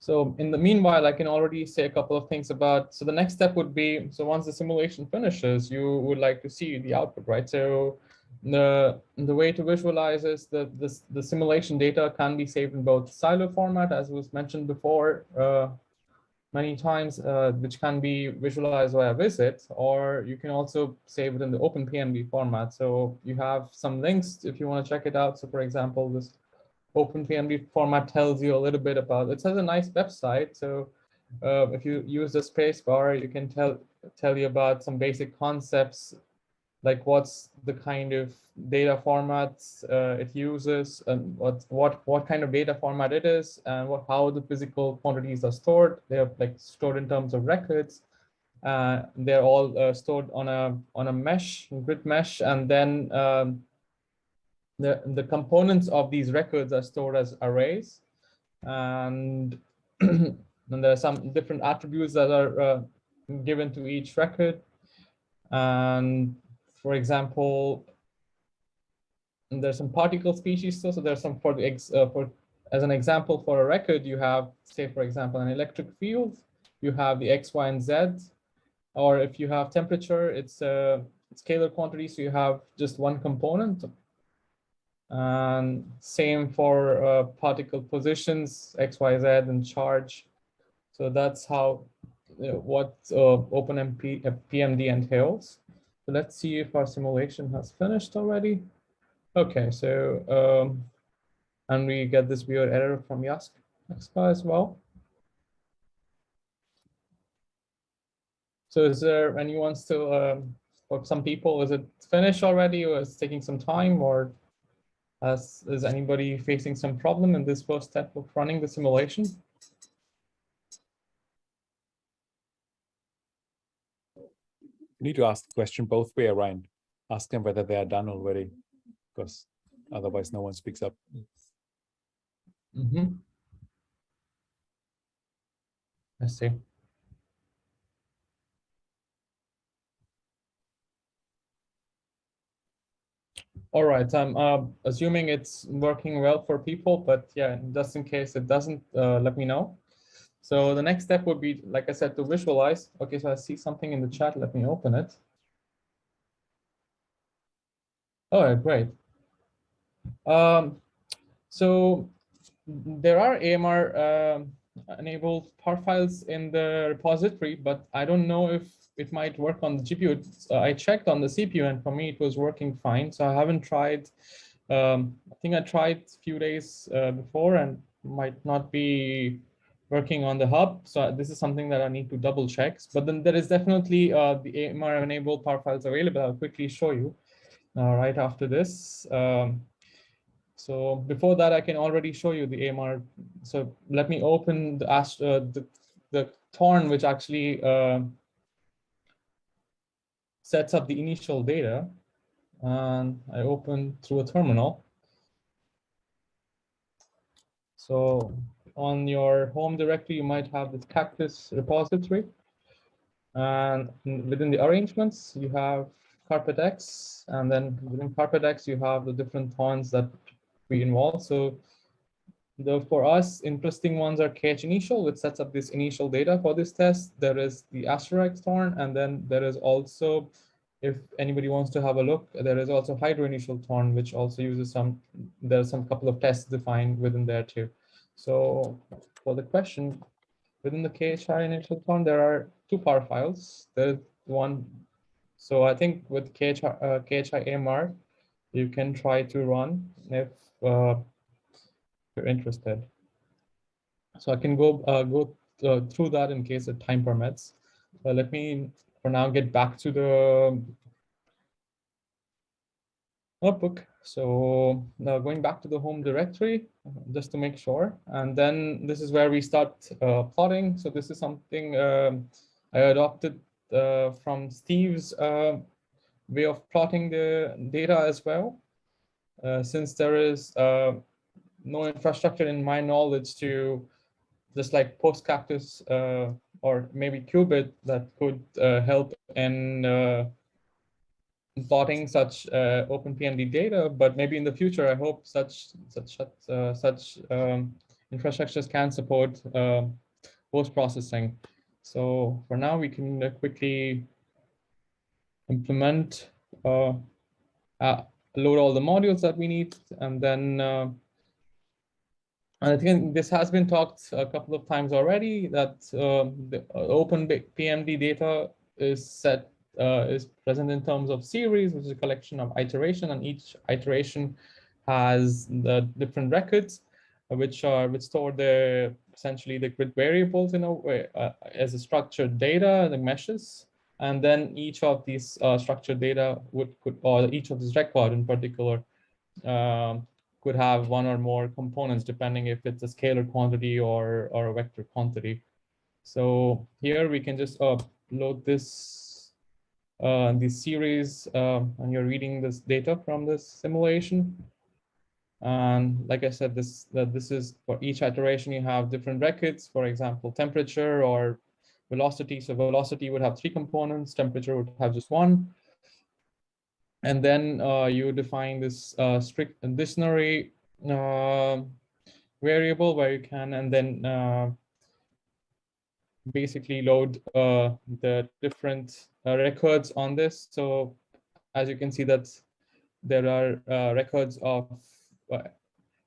So in the meanwhile, I can already say a couple of things about, so the next step would be, so once the simulation finishes, you would like to see the output, right? So the way to visualize is that the simulation data can be saved in both silo format, as was mentioned before many times, which can be visualized via visit, or you can also save it in the OpenPMB format. So you have some links if you want to check it out. So for example, this OpenPMB format tells you a little bit about, it has a nice website. So if you use the space bar, you can tell you about some basic concepts, like what's the kind of data formats it uses, and what kind of data format it is, and how the physical quantities are stored. They're like stored in terms of records. They're all stored on a mesh, grid mesh, and then the components of these records are stored as arrays, and then there are some different attributes that are given to each record. And for example, there's some particle species. So there's some as an example for a record, you have, say for example, an electric field. You have the X, Y, and Z. Or if you have temperature, it's a scalar quantity, so you have just one component. And same for particle positions, X, Y, Z, and charge. So that's how what OpenPMD entails. So let's see if our simulation has finished already. Okay, so and we get this weird error from Yaska as well. So is there anyone still, for some people, is it finished already, or is it taking some time, or is anybody facing some problem in this first step of running the simulation? You need to ask the question both way around. Ask them whether they are done already, because otherwise no one speaks up. Mm-hmm. I see. All right, I'm assuming it's working well for people, but yeah, just in case it doesn't, let me know. So the next step would be, like I said, to visualize. Okay, so I see something in the chat. Let me open it. Oh, great. So there are AMR enabled par files in the repository, but I don't know if it might work on the GPU. I checked on the CPU, and for me, it was working fine. So I haven't tried. I think I tried a few days before, and might not be working on the hub. So this is something that I need to double check. But then there is definitely the AMR enabled par files available. I'll quickly show you right after this. So before that, I can already show you the AMR. So let me open the Thorn, which actually sets up the initial data, and I open through a terminal. So on your home directory, you might have this cactus repository. And within the arrangements, you have CarpetX, and then within CarpetX, you have the different thorns that we involve. So for us, interesting ones are KH initial, which sets up this initial data for this test. There is the AsterX thorn, and then there is also, if anybody wants to have a look, there is also hydro initial thorn, which also uses there's some couple of tests defined within there too. So for the question, within the KHI initial thorn, there are two power files. There's one, so I think with KHI AMR, you can try to run if you're interested. So I can go through that in case the time permits. Let me, for now, get back to the notebook. So now going back to the home directory, just to make sure. And then this is where we start plotting. So this is something I adopted from Steve's way of plotting the data as well. Since there is no infrastructure in my knowledge to just like PostCactus or maybe Qubit that could help in plotting such OpenPMD data, but maybe in the future, I hope such infrastructures can support post-processing. So for now, we can quickly implement, load all the modules that we need, and then I think this has been talked a couple of times already, that the OpenPMD data is present in terms of series, which is a collection of iteration, and each iteration has the different records, which store essentially the grid variables in a way as a structured data, the meshes, and then each of these structured data or each of these record in particular could have one or more components, depending if it's a scalar quantity or a vector quantity. So here we can just load this series, and you're reading this data from this simulation. And like I said, this is for each iteration, you have different records, for example, temperature or velocity. So velocity would have 3 components, temperature would have just 1. And then you define this strict dictionary variable where you can, and then basically load the different records on this. So as you can see that there are records of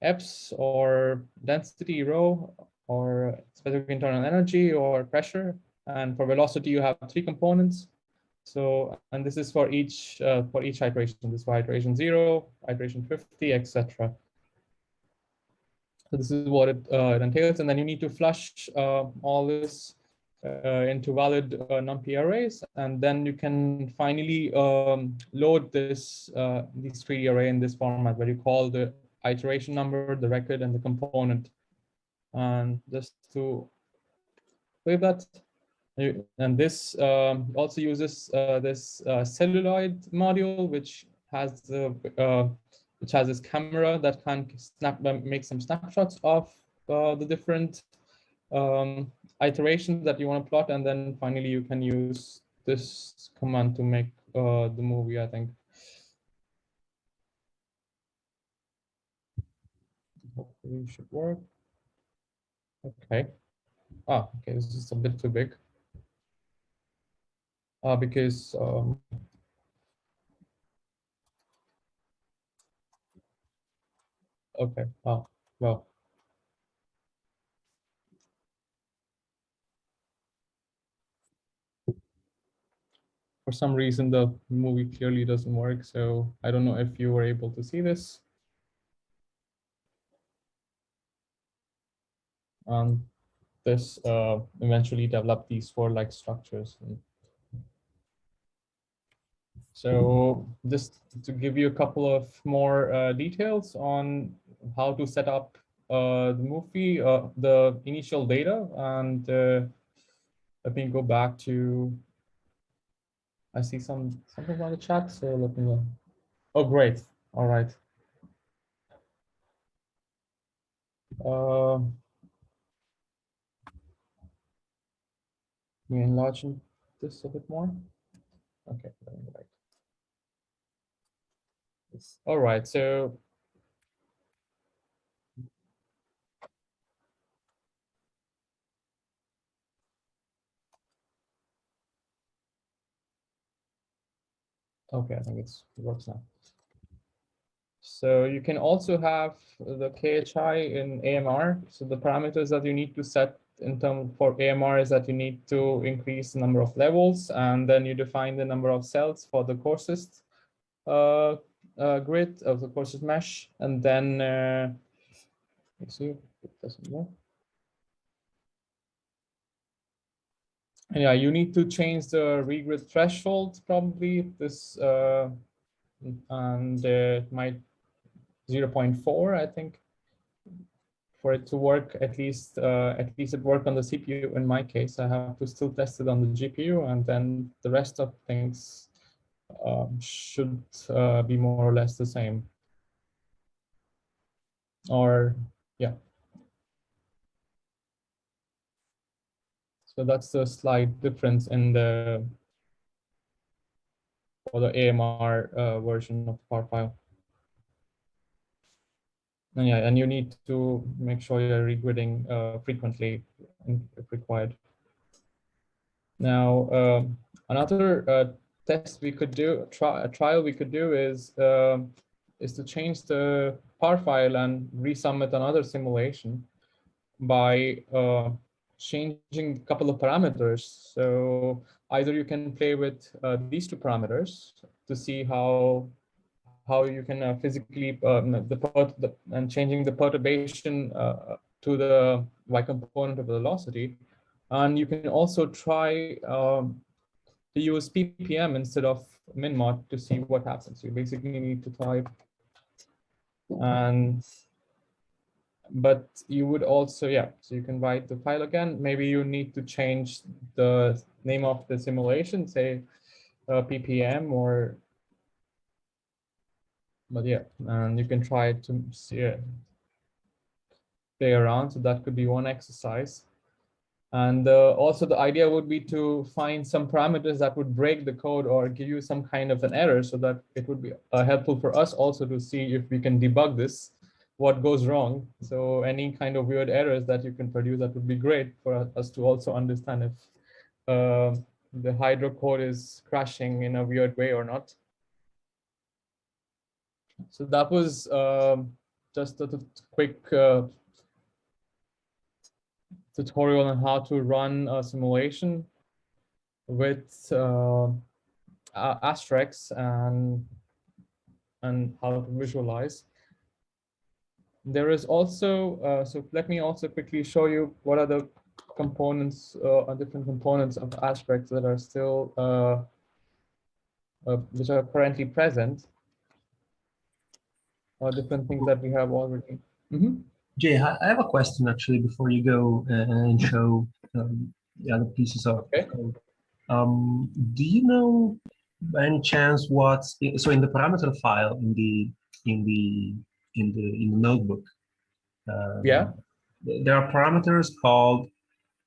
EPS or density, rho, or specific internal energy or pressure. And for velocity, you have 3 components. So, and this is for each iteration. This is for iteration 0, iteration 50, etc. So this is what it entails, and then you need to flush all this into valid NumPy arrays, and then you can finally load this these 3D array in this format where you call the iteration number, the record, and the component. And just to save that. And this also uses this celluloid module, which has this camera that can make some snapshots of the different iterations that you want to plot, and then finally you can use this command to make the movie, I think. Hopefully it should work. Okay. Ah, okay, this is a bit too big. Because okay, well. For some reason, the movie clearly doesn't work, so I don't know if you were able to see this. This eventually developed these 4-like structures. So just to give you a couple of more details on how to set up the movie, the initial data, and let me go back to, I see something on the chat, so let me know. Oh, great. All right. Can we enlarge this a bit more? Okay, right. All right, so okay, I think it works now. So you can also have the KHI in AMR. So the parameters that you need to set in terms for AMR is that you need to increase the number of levels, and then you define the number of cells for the coarsest grid of the coarsest mesh, and then let's see if it doesn't work. And yeah, you need to change the regrid threshold probably this and it might 0.4, I think, for it to work. At least it worked on the CPU in my case. I have to still test it on the GPU, and then the rest of things should be more or less the same. Or yeah. So that's the slight difference in the for the AMR version of the PAR file. And yeah, and you need to make sure you're regridding frequently if required. Now, another test we could do, a trial we could do is to change the PAR file and resubmit another simulation by changing a couple of parameters. So either you can play with these two parameters to see how you can physically and changing the perturbation to the y component of the velocity, and you can also try to use ppm instead of minmod to see what happens. You basically need to type, and but you would also, yeah, so you can write the file again. Maybe you need to change the name of the simulation, say ppm, or but yeah, and you can try to see play around. So that could be one exercise. And also the idea would be to find some parameters that would break the code or give you some kind of an error, so that it would be helpful for us also to see if we can debug this, what goes wrong. So any kind of weird errors that you can produce, that would be great for us to also understand if the Hydro code is crashing in a weird way or not. So that was just a quick tutorial on how to run a simulation with AsterX and how to visualize. There is also, so let me also quickly show you what are the components, different components of AsterX that are still, which are currently present, or different things that we have already. Mm-hmm. Jay, I have a question actually before you go and show the other pieces of code. Do you know by any chance what's so in the parameter file in the notebook? Yeah. There are parameters called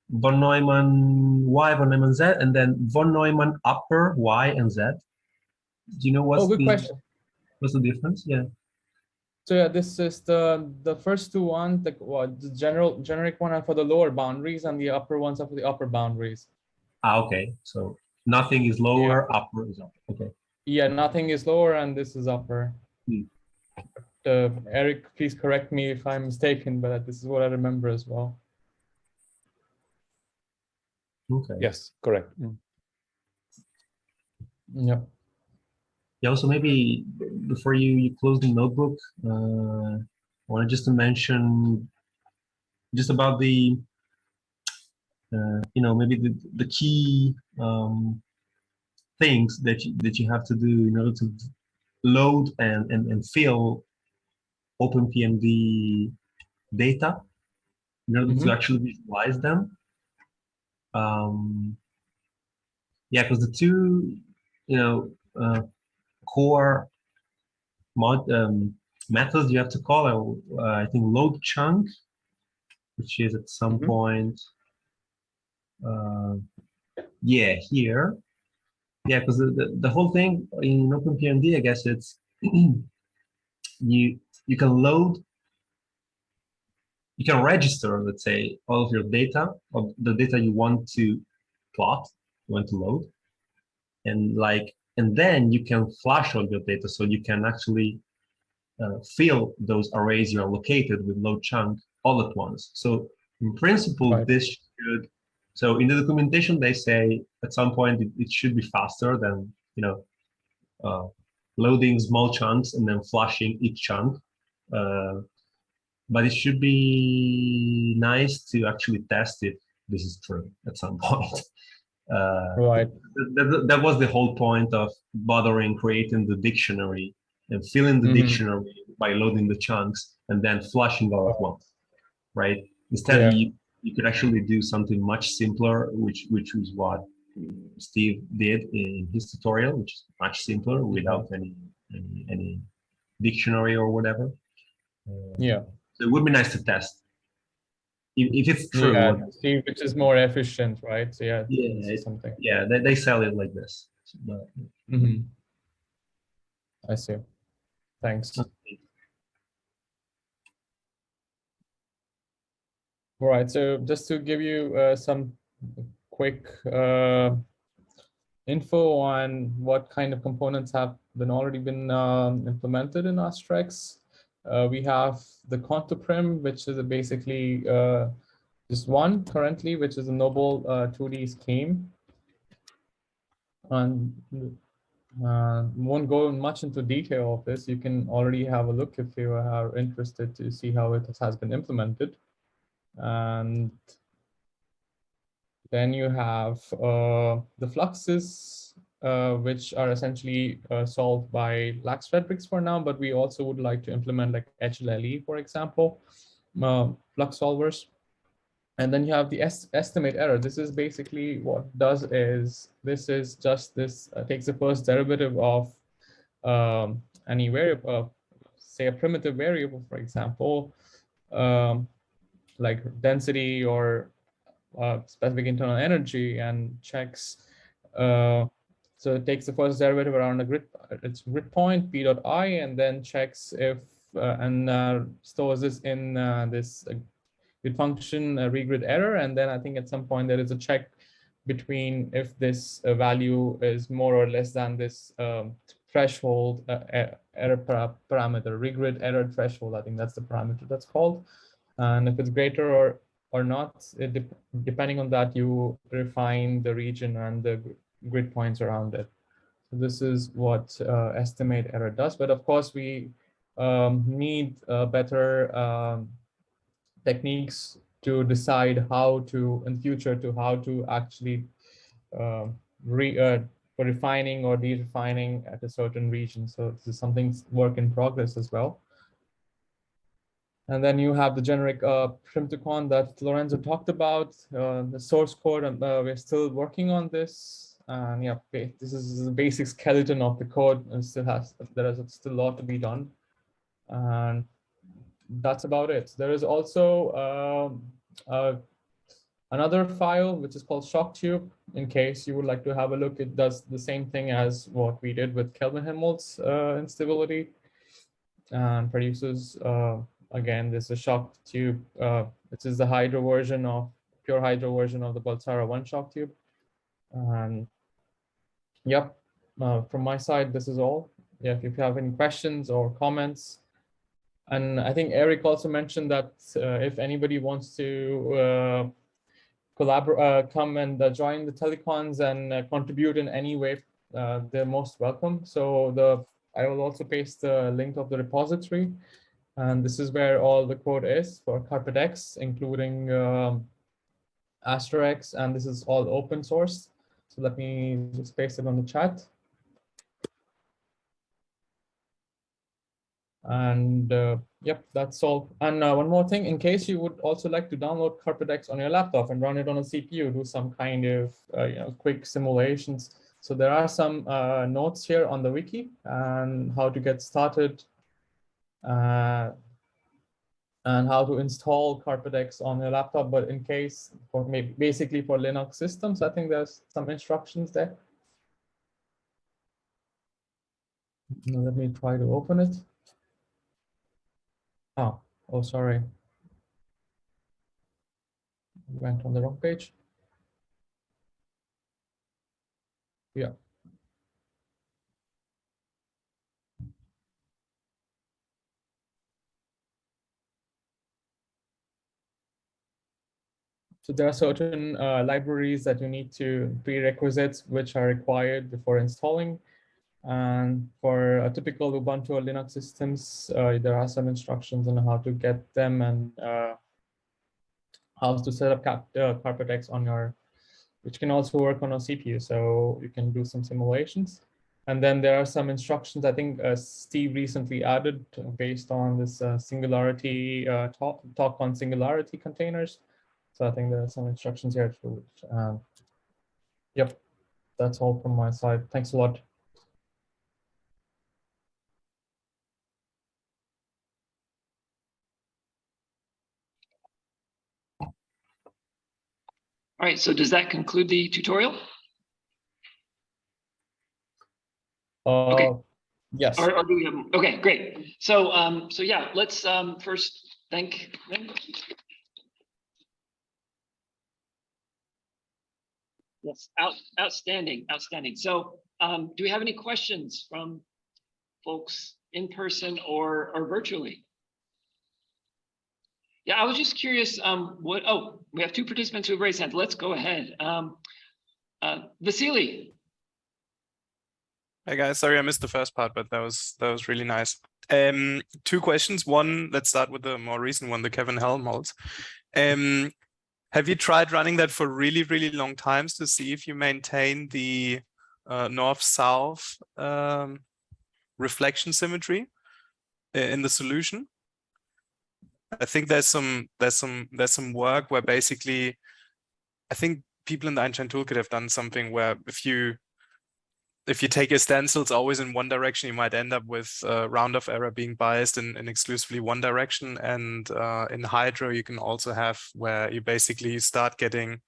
von Neumann Y, von Neumann Z, and then von Neumann upper Y and Z. Do you know what's what's the difference? Yeah. So yeah, this is the first two ones, the generic one are for the lower boundaries, and the upper ones are for the upper boundaries. Okay. So nothing is lower, yeah. Upper is upper. Okay. Yeah, nothing is lower, and this is upper. Eric, please correct me if I'm mistaken, but this is what I remember as well. Okay. Yes, correct. Yeah. Yeah, also maybe before you close the notebook, I wanted just to mention just about the, maybe the key things that you have to do in order to load and fill OpenPMD data in order to actually visualize them. Yeah, because the two core methods you have to call. I think load chunk, which is at some point, yeah, here. Yeah, because the whole thing in OpenPMD, I guess it's you can load, you can register, let's say, all of your data, of the data you want to plot, you want to load, and then you can flash all your data, so you can actually fill those arrays you are located with load chunk all at once. So in principle, Right. this should. So in the documentation, they say at some point it should be faster than loading small chunks and then flashing each chunk. But it should be nice to actually test if this is true at some point. Right. That was the whole point of bothering creating the dictionary and filling the dictionary by loading the chunks and then flushing all at once, right? Instead, you could actually do something much simpler, which is what Steve did in his tutorial, which is much simpler without any dictionary or whatever. Yeah. So it would be nice to test if it's true. Yeah, see which is more efficient, right? So yeah, something. Yeah, they sell it like this. But, I see. Thanks. All right, so just to give you some quick info on what kind of components have already been implemented in AsterX. We have the contour prim, which is basically just one currently, which is a noble 2D scheme. And won't go much into detail of this. You can already have a look if you are interested to see how it has been implemented. And then you have the fluxes, which are essentially solved by Lax-Frederiks for now, but we also would like to implement like HLLE, for example, flux solvers. And then you have the estimate error. This is basically what it does is this is just this takes the first derivative of any variable, say a primitive variable, for example, like density or specific internal energy, and checks. So it takes the first derivative around its grid point p dot I, and then checks if stores this in this grid function regrid error, and then I think at some point there is a check between if this value is more or less than this threshold error parameter, regrid error threshold. I think that's the parameter that's called, and if it's greater or not, depending on that, you refine the region and the grid points around it. So this is what estimate error does. But of course, we need better techniques to decide how to, in future, how to actually for refining or de-refining at a certain region. So this is something work in progress as well. And then you have the generic Primticon that Lorenzo talked about, the source code, and we're still working on this. And yeah, this is the basic skeleton of the code, and there is still a lot to be done. And that's about it. There is also another file which is called ShockTube. In case you would like to have a look, it does the same thing as what we did with Kelvin-Helmholtz instability, and produces again, this is a shock tube. This is the hydro version of pure hydro version of the Baltzara 1 shock tube. And yep, from my side, this is all. Yeah, if you have any questions or comments. And I think Eric also mentioned that if anybody wants to collaborate, come and join the telecons and contribute in any way, they're most welcome. So I will also paste the link of the repository. And this is where all the code is for CarpetX, including AsterX, and this is all open source. So let me just paste it on the chat. And yep, that's all. And one more thing, in case you would also like to download CarpetX on your laptop and run it on a CPU, do some kind of quick simulations, So there are some notes here on the wiki and how to get started and how to install CarpetX on your laptop. But in case, for maybe basically for Linux systems, I think there's some instructions there. Now let me try to open it. Oh, sorry. Went on the wrong page. Yeah. So there are certain libraries that you need to, prerequisites, which are required before installing. And for a typical Ubuntu or Linux systems, there are some instructions on how to get them and how to set up CarpetX on your, which can also work on a CPU. So you can do some simulations. And then there are some instructions I think Steve recently added based on this singularity talk on singularity containers. So I think there are some instructions here too. Yep, that's all from my side. Thanks a lot. All right, so does that conclude the tutorial? Okay. Yes. Or do we have, okay, great. So so yeah, let's first thank them. Yes, outstanding. So do we have any questions from folks in person or virtually? Yeah, I was just curious, we have two participants who have raised hands. Let's go ahead. Vasily. Hey guys, sorry I missed the first part, but that was really nice. Two questions. One, let's start with the more recent one, the Kevin Helmholtz. Have you tried running that for really, really long times to see if you maintain the north-south reflection symmetry in the solution? I think there's some work where basically, I think people in the Einstein Toolkit have done something where if you take your stencils always in one direction, you might end up with round-off error being biased in exclusively one direction. And in Hydro, you can also have where you basically start getting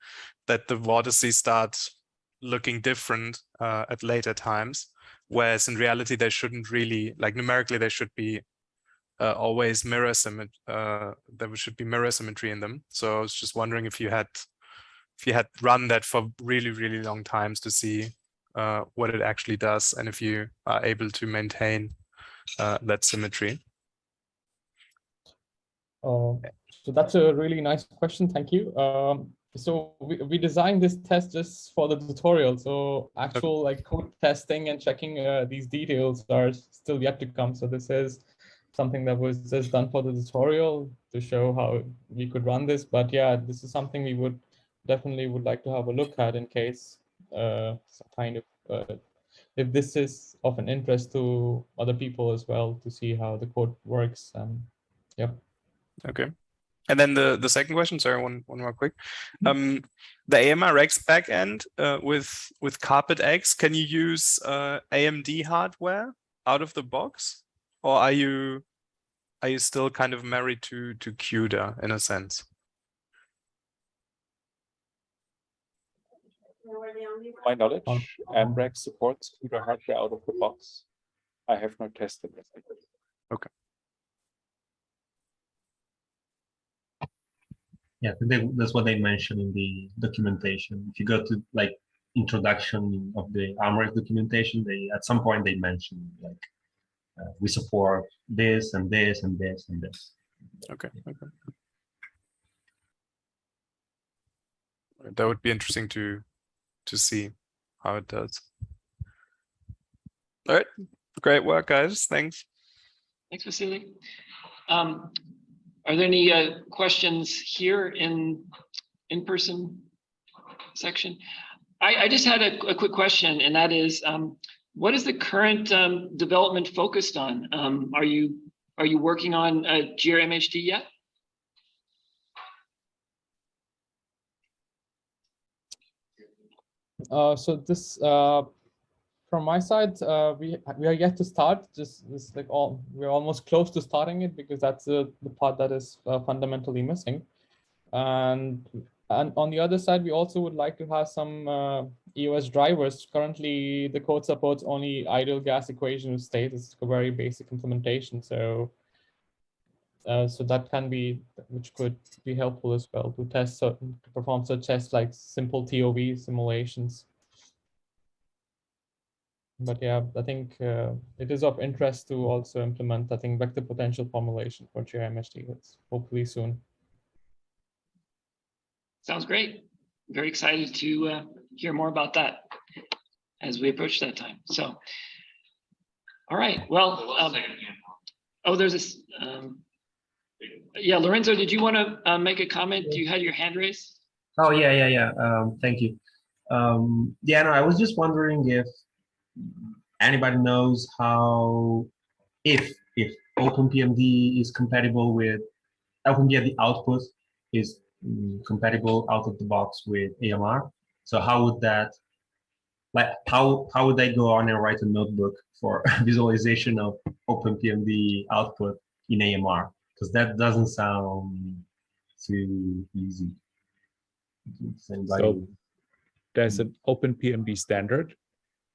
that the vortices start looking different at later times. Whereas in reality, they shouldn't really, like numerically, they should be always mirror symmetry. There should be mirror symmetry in them. So I was just wondering if you had run that for really, really long times to see what it actually does, and if you are able to maintain that symmetry. So that's a really nice question. Thank you. So we designed this test just for the tutorial. So actual like code testing and checking these details are still yet to come. So this is something that was just done for the tutorial to show how we could run this. But yeah, this is something we would definitely like to have a look at in case some kind of if this is of an interest to other people as well, to see how the code works. And yeah. Okay. And then the second question, sorry, one more quick. The AMReX backend with CarpetX, can you use AMD hardware out of the box, or are you still kind of married to CUDA in a sense? To my knowledge, AMReX supports CUDA hardware out of the box. I have not tested it. Okay. Yeah, that's what they mentioned in the documentation. If you go to like introduction of the AMReX documentation, at some point they mentioned like we support this and this and this and this. Okay. That would be interesting to see how it does. All right, great work, guys. Thanks. Thanks, Vasily. Are there any questions here in person section? I just had a quick question, and that is, what is the current development focused on? Are you working on GRMHD yet? So this from my side, we are yet to start. We're almost close to starting it because that's the part that is fundamentally missing. And on the other side, we also would like to have some EOS drivers. Currently, the code supports only ideal gas equation of state. It's a very basic implementation. So that can be, which could be helpful as well to test to perform such tests like simple TOV simulations. But yeah, I think it is of interest to also implement, I think, vector potential formulation for GIMHD. That's hopefully soon. Sounds great. Very excited to hear more about that as we approach that time. So, all right. Well, oh, there's this. Yeah, Lorenzo, did you want to make a comment? You had your hand raised. Oh, yeah. Thank you. Yeah, no, I was just wondering if anybody knows how, if OpenPMD is compatible with, OpenPMD output is compatible out of the box with AMR. So how would that, like, how would they go on and write a notebook for visualization of OpenPMD output in AMR? Because that doesn't sound too easy. So there's an OpenPMD standard,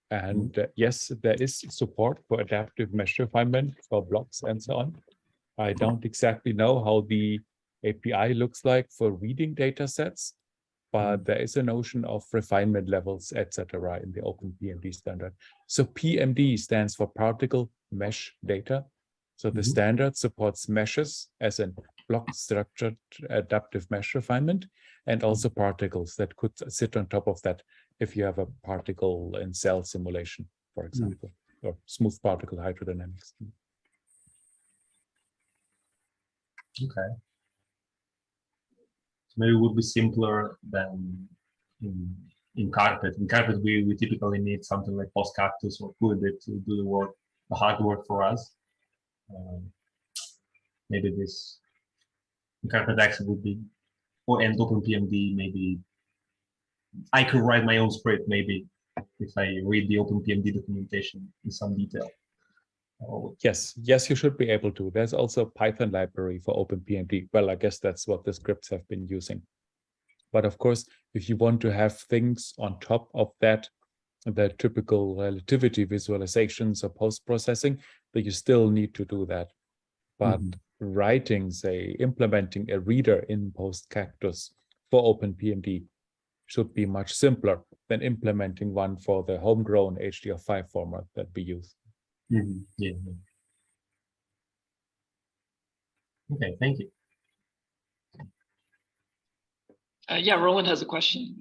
and yes, there is support for adaptive mesh refinement for blocks and so on. I don't exactly know how the API looks like for reading data sets, but there is a notion of refinement levels, etc., in the OpenPMD standard. So PMD stands for particle mesh data. So the standard supports meshes as in block structured adaptive mesh refinement, and also particles that could sit on top of that if you have a particle in cell simulation, for example, or smooth particle hydrodynamics. Okay. Maybe it would be simpler than in Carpet. In Carpet, we typically need something like PostCactus or CUDA to do the work, the hard work for us. Maybe this CarpetX would be, or and OpenPMD, maybe I could write my own script, maybe if I read the OpenPMD documentation in some detail. Yes, you should be able to. There's also a Python library for OpenPMD. Well, I guess that's what the scripts have been using. But of course, if you want to have things on top of that, the typical relativity visualizations or post-processing, then you still need to do that. But writing, say, implementing a reader in PostCactus for OpenPMD should be much simpler than implementing one for the homegrown HDF5 format that we use. Yeah. Okay, thank you. Yeah, Roland has a question.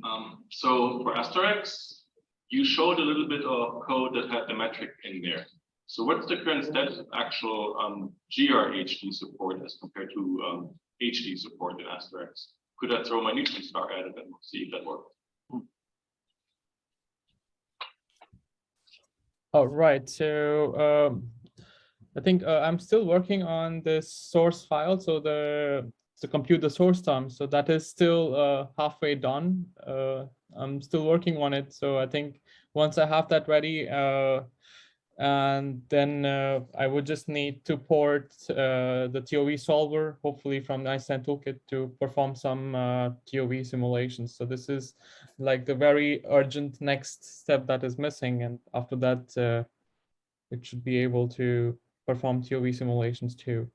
So for AsterX, you showed a little bit of code that had the metric in there. So what's the current status of actual GRHD support as compared to HD support in AsterX? Could I throw my neutron star at it and see if that works? All right, so I think I'm still working on this source file, so to compute the source term. So that is still halfway done. I'm still working on it. So I think once I have that ready, and then I would just need to port the TOV solver, hopefully from the Einstein Toolkit, to perform some TOV simulations. So this is like the very urgent next step that is missing. And after that, it should be able to perform TOV simulations too.